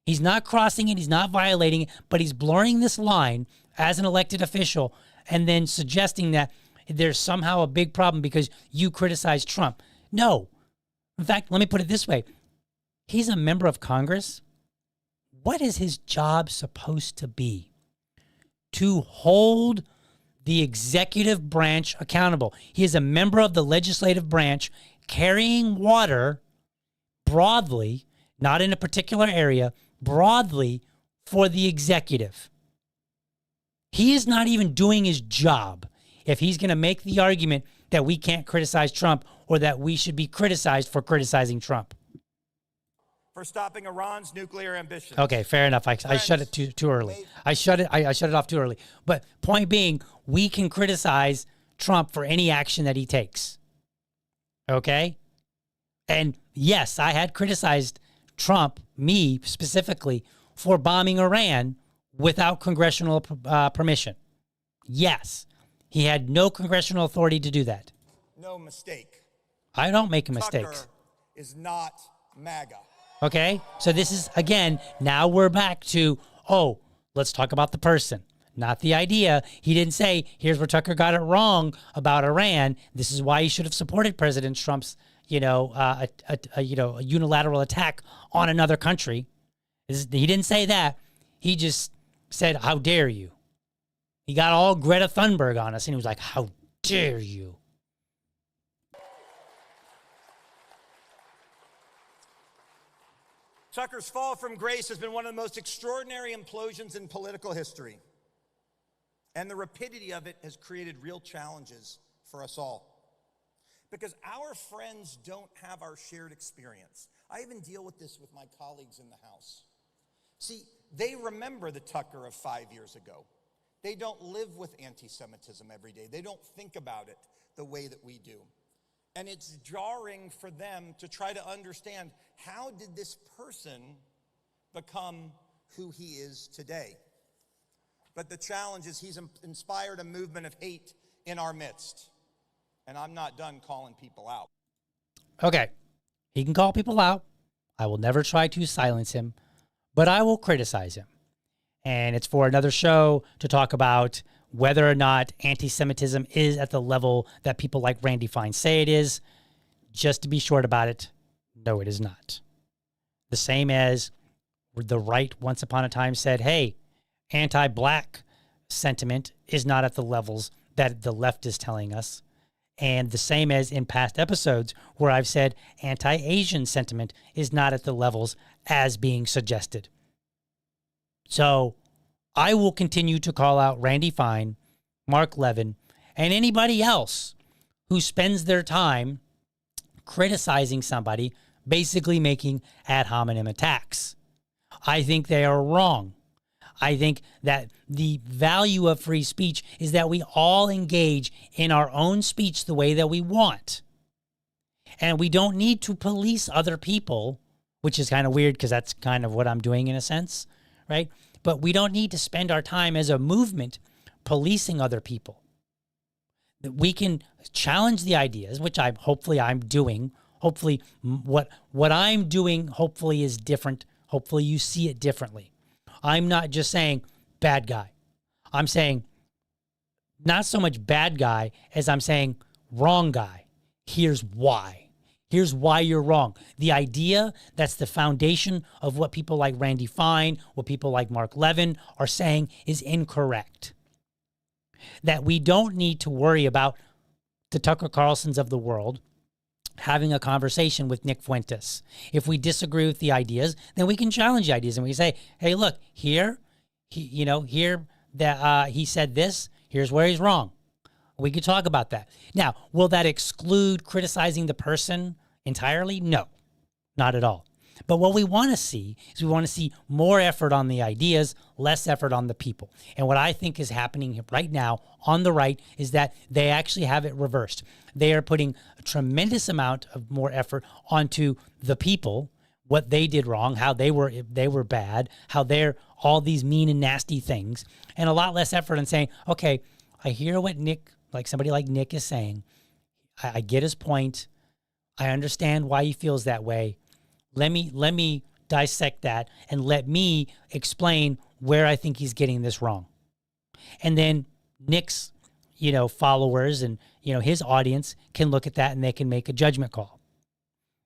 A: He's not crossing it. He's not violating it, but he's blurring this line as an elected official and then suggesting that there's somehow a big problem because you criticize Trump. No. In fact, let me put it this way. He's a member of Congress. What is his job supposed to be? To hold the executive branch accountable. He is a member of the legislative branch carrying water broadly, not in a particular area, broadly for the executive. He is not even doing his job if he's going to make the argument that we can't criticize Trump or that we should be criticized for criticizing Trump.
R: For stopping Iran's nuclear ambitions.
A: Okay, fair enough. I shut it too early. I shut it off too early. But point being, we can criticize Trump for any action that he takes. Okay? And yes, I had criticized Trump, me specifically, for bombing Iran without congressional permission. Yes, he had no congressional authority to do that.
R: No mistake.
A: I don't make mistakes.
R: Tucker is not MAGA.
A: Okay, so this is, again, now we're back to, let's talk about the person, not the idea. He didn't say, here's where Tucker got it wrong about Iran. This is why he should have supported President Trump's, a unilateral attack on another country. He didn't say that. He just said, how dare you? He got all Greta Thunberg on us, and he was like, how dare you?
R: Tucker's fall from grace has been one of the most extraordinary implosions in political history. And the rapidity of it has created real challenges for us all. Because our friends don't have our shared experience. I even deal with this with my colleagues in the House. See, they remember the Tucker of 5 years ago. They don't live with anti-Semitism every day. They don't think about it the way that we do. And it's jarring for them to try to understand, how did this person become who he is today? But the challenge is he's inspired a movement of hate in our midst. And I'm not done calling people out.
A: Okay, he can call people out. I will never try to silence him, but I will criticize him. And it's for another show to talk about whether or not anti-Semitism is at the level that people like Randy Fine say it is, just to be short about it, no, it is not. The same as the right once upon a time said, hey, anti-black sentiment is not at the levels that the left is telling us. And the same as in past episodes where I've said anti-Asian sentiment is not at the levels as being suggested. So I will continue to call out Randy Fine, Mark Levin, and anybody else who spends their time criticizing somebody, basically making ad hominem attacks. I think they are wrong. I think that the value of free speech is that we all engage in our own speech the way that we want. And we don't need to police other people, which is kind of weird because that's kind of what I'm doing in a sense, right? But we don't need to spend our time as a movement policing other people. That we can challenge the ideas, which hopefully I'm doing. Hopefully what I'm doing hopefully is different. Hopefully you see it differently. I'm not just saying bad guy. I'm saying not so much bad guy as I'm saying wrong guy. Here's why. Here's why you're wrong. The idea that's the foundation of what people like Randy Fine, what people like Mark Levin are saying is incorrect. That we don't need to worry about the Tucker Carlsons of the world having a conversation with Nick Fuentes. If we disagree with the ideas, then we can challenge the ideas and we say, hey, look, here that he said this, here's where he's wrong. We could talk about that. Now, will that exclude criticizing the person entirely? No, not at all. But what we want to see is we want to see more effort on the ideas, less effort on the people. And what I think is happening right now on the right is that they actually have it reversed. They are putting a tremendous amount of more effort onto the people, what they did wrong, how they were bad, how they're all these mean and nasty things, and a lot less effort on saying, okay, I hear what Nick, like somebody like Nick is saying. I get his point. I understand why he feels that way. Let me dissect that and let me explain where I think he's getting this wrong. And then Nick's, followers and, his audience can look at that and they can make a judgment call.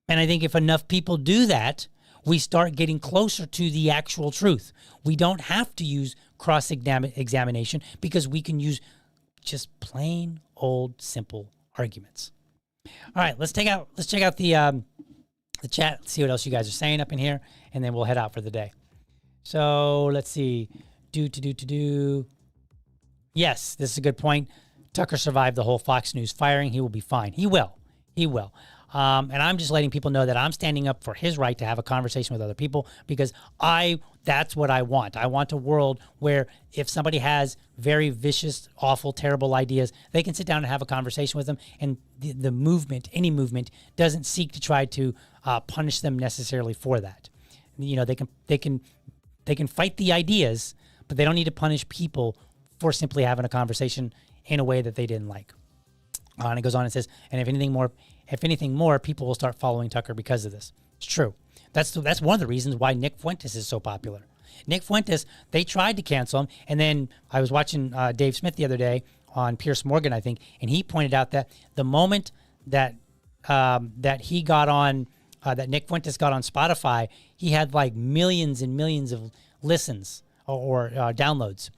A: And I think if enough people do that, we start getting closer to the actual truth. We don't have to use cross-examination because we can use just plain old simple arguments. All right, let's check out the chat, see what else you guys are saying up in here, and then we'll head out for the day. So let's see. Yes, this is a good point. Tucker survived the whole Fox News firing. He will be fine. He will. And I'm just letting people know that I'm standing up for his right to have a conversation with other people because that's what I want. I want a world where if somebody has very vicious, awful, terrible ideas, they can sit down and have a conversation with them. And the movement, any movement, doesn't seek to try to punish them necessarily for that. They can fight the ideas, but they don't need to punish people for simply having a conversation in a way that they didn't like. And it goes on and says, and if anything more, people will start following Tucker because of this. It's true. That's one of the reasons why Nick Fuentes is so popular. Nick Fuentes, they tried to cancel him, and then I was watching Dave Smith the other day on Piers Morgan, I think, and he pointed out that the moment that he got on, that Nick Fuentes got on Spotify, he had like millions and millions of listens or downloads.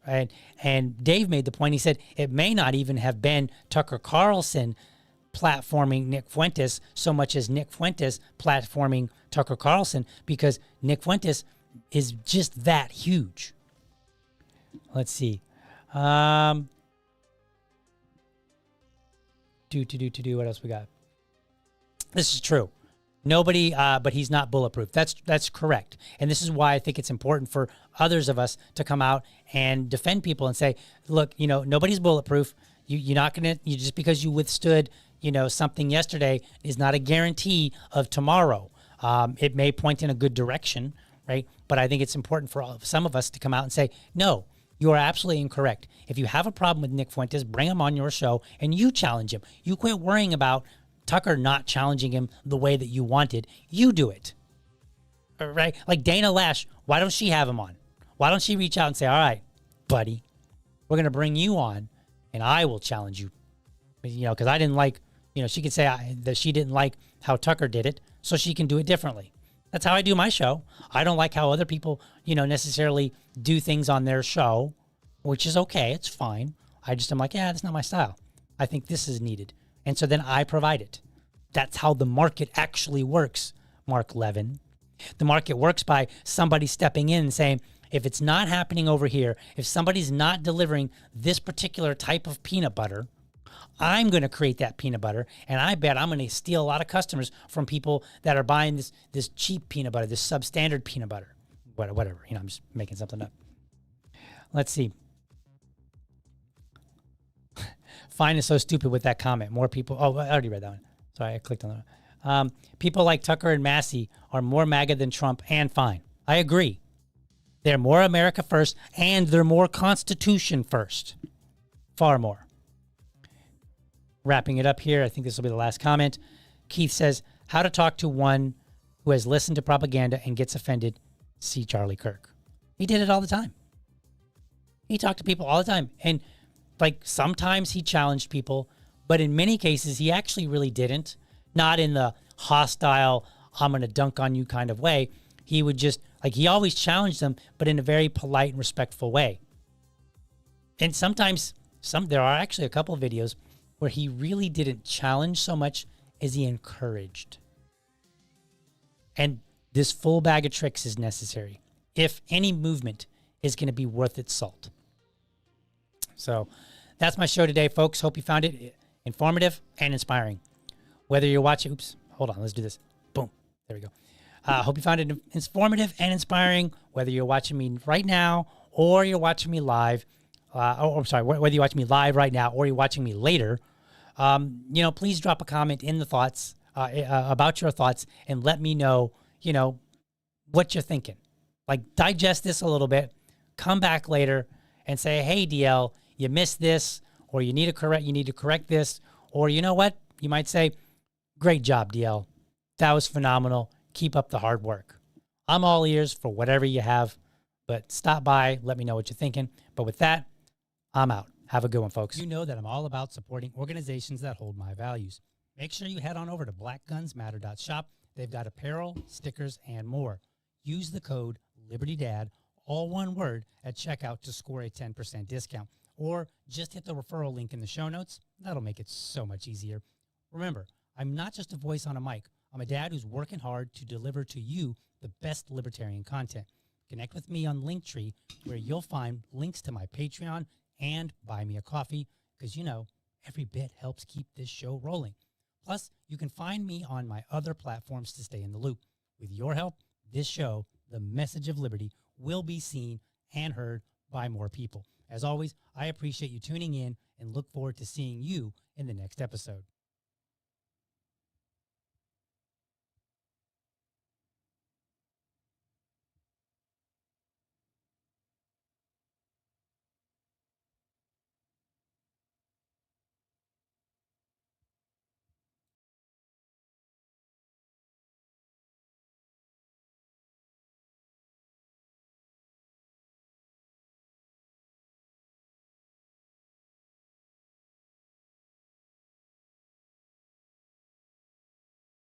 A: And Dave made the point, he said, it may not even have been Tucker Carlson platforming Nick Fuentes so much as Nick Fuentes platforming Tucker Carlson because Nick Fuentes is just that huge. Let's see. What else we got? This is true. Nobody, but he's not bulletproof. That's correct. And this is why I think it's important for others of us to come out and defend people and say, look, nobody's bulletproof. You're not going to, just because you withstood, something yesterday is not a guarantee of tomorrow. It may point in a good direction, right? But I think it's important for some of us to come out and say, no, you are absolutely incorrect. If you have a problem with Nick Fuentes, bring him on your show and you challenge him. You quit worrying about Tucker not challenging him the way that you wanted. You do it. Right? Like Dana Lash, why don't she have him on? Why don't she reach out and say, all right, buddy, We're going to bring you on, and I will challenge you. Because I didn't like, she could say that she didn't like how Tucker did it, so she can do it differently. That's how I do my show. I don't like how other people, necessarily do things on their show, which is okay. It's fine. I'm like, yeah, that's not my style. I think this is needed. And so then I provide it. That's how the market actually works, Mark Levin. The market works by somebody stepping in and saying, if it's not happening over here, if somebody's not delivering this particular type of peanut butter, I'm going to create that peanut butter, and I bet I'm going to steal a lot of customers from people that are buying this cheap peanut butter, this substandard peanut butter, whatever. I'm just making something up. Let's see. Fine is so stupid with that comment. More people. Oh, I already read that one. Sorry, I clicked on that. People like Tucker and Massey are more MAGA than Trump and Fine. I agree. They're more America first, and they're more Constitution first. Far more. Wrapping it up here, I think this will be the last comment. Keith says, how to talk to one who has listened to propaganda and gets offended. See Charlie Kirk. He did it all the time. He talked to people all the time. And sometimes he challenged people, but in many cases, he actually really didn't. Not in the hostile, I'm going to dunk on you kind of way. He would just, he always challenged them, but in a very polite and respectful way. And sometimes, there are actually a couple of videos where he really didn't challenge so much as he encouraged. And this full bag of tricks is necessary if any movement is going to be worth its salt. So that's my show today, folks. Hope you found it informative and inspiring. Whether you're watching, hold on, let's do this. Boom, there we go. Hope you found it informative and inspiring, whether you're watching me right now or you're watching me live. Whether you're watching me live right now or you're watching me later, please drop a comment in the thoughts, about your thoughts, and let me know, what you're thinking. Digest this a little bit, come back later and say, hey, DL, you missed this, or you need to correct this, or you know what? You might say, great job, DL. That was phenomenal. Keep up the hard work. I'm all ears for whatever you have, but stop by, let me know what you're thinking. But with that, I'm out. Have a good one, folks. You know that I'm all about supporting organizations that hold my values. Make sure you head on over to blackgunsmatter.shop. They've got apparel, stickers, and more. Use the code LibertyDad, all one word, at checkout to score a 10% discount. Or just hit the referral link in the show notes. That'll make it so much easier. Remember, I'm not just a voice on a mic. I'm a dad who's working hard to deliver to you the best libertarian content. Connect with me on Linktree, where you'll find links to my Patreon and buy me a coffee, because every bit helps keep this show rolling. Plus, you can find me on my other platforms to stay in the loop. With your help, this show, The Message of Liberty, will be seen and heard by more people. As always, I appreciate you tuning in and look forward to seeing you in the next episode.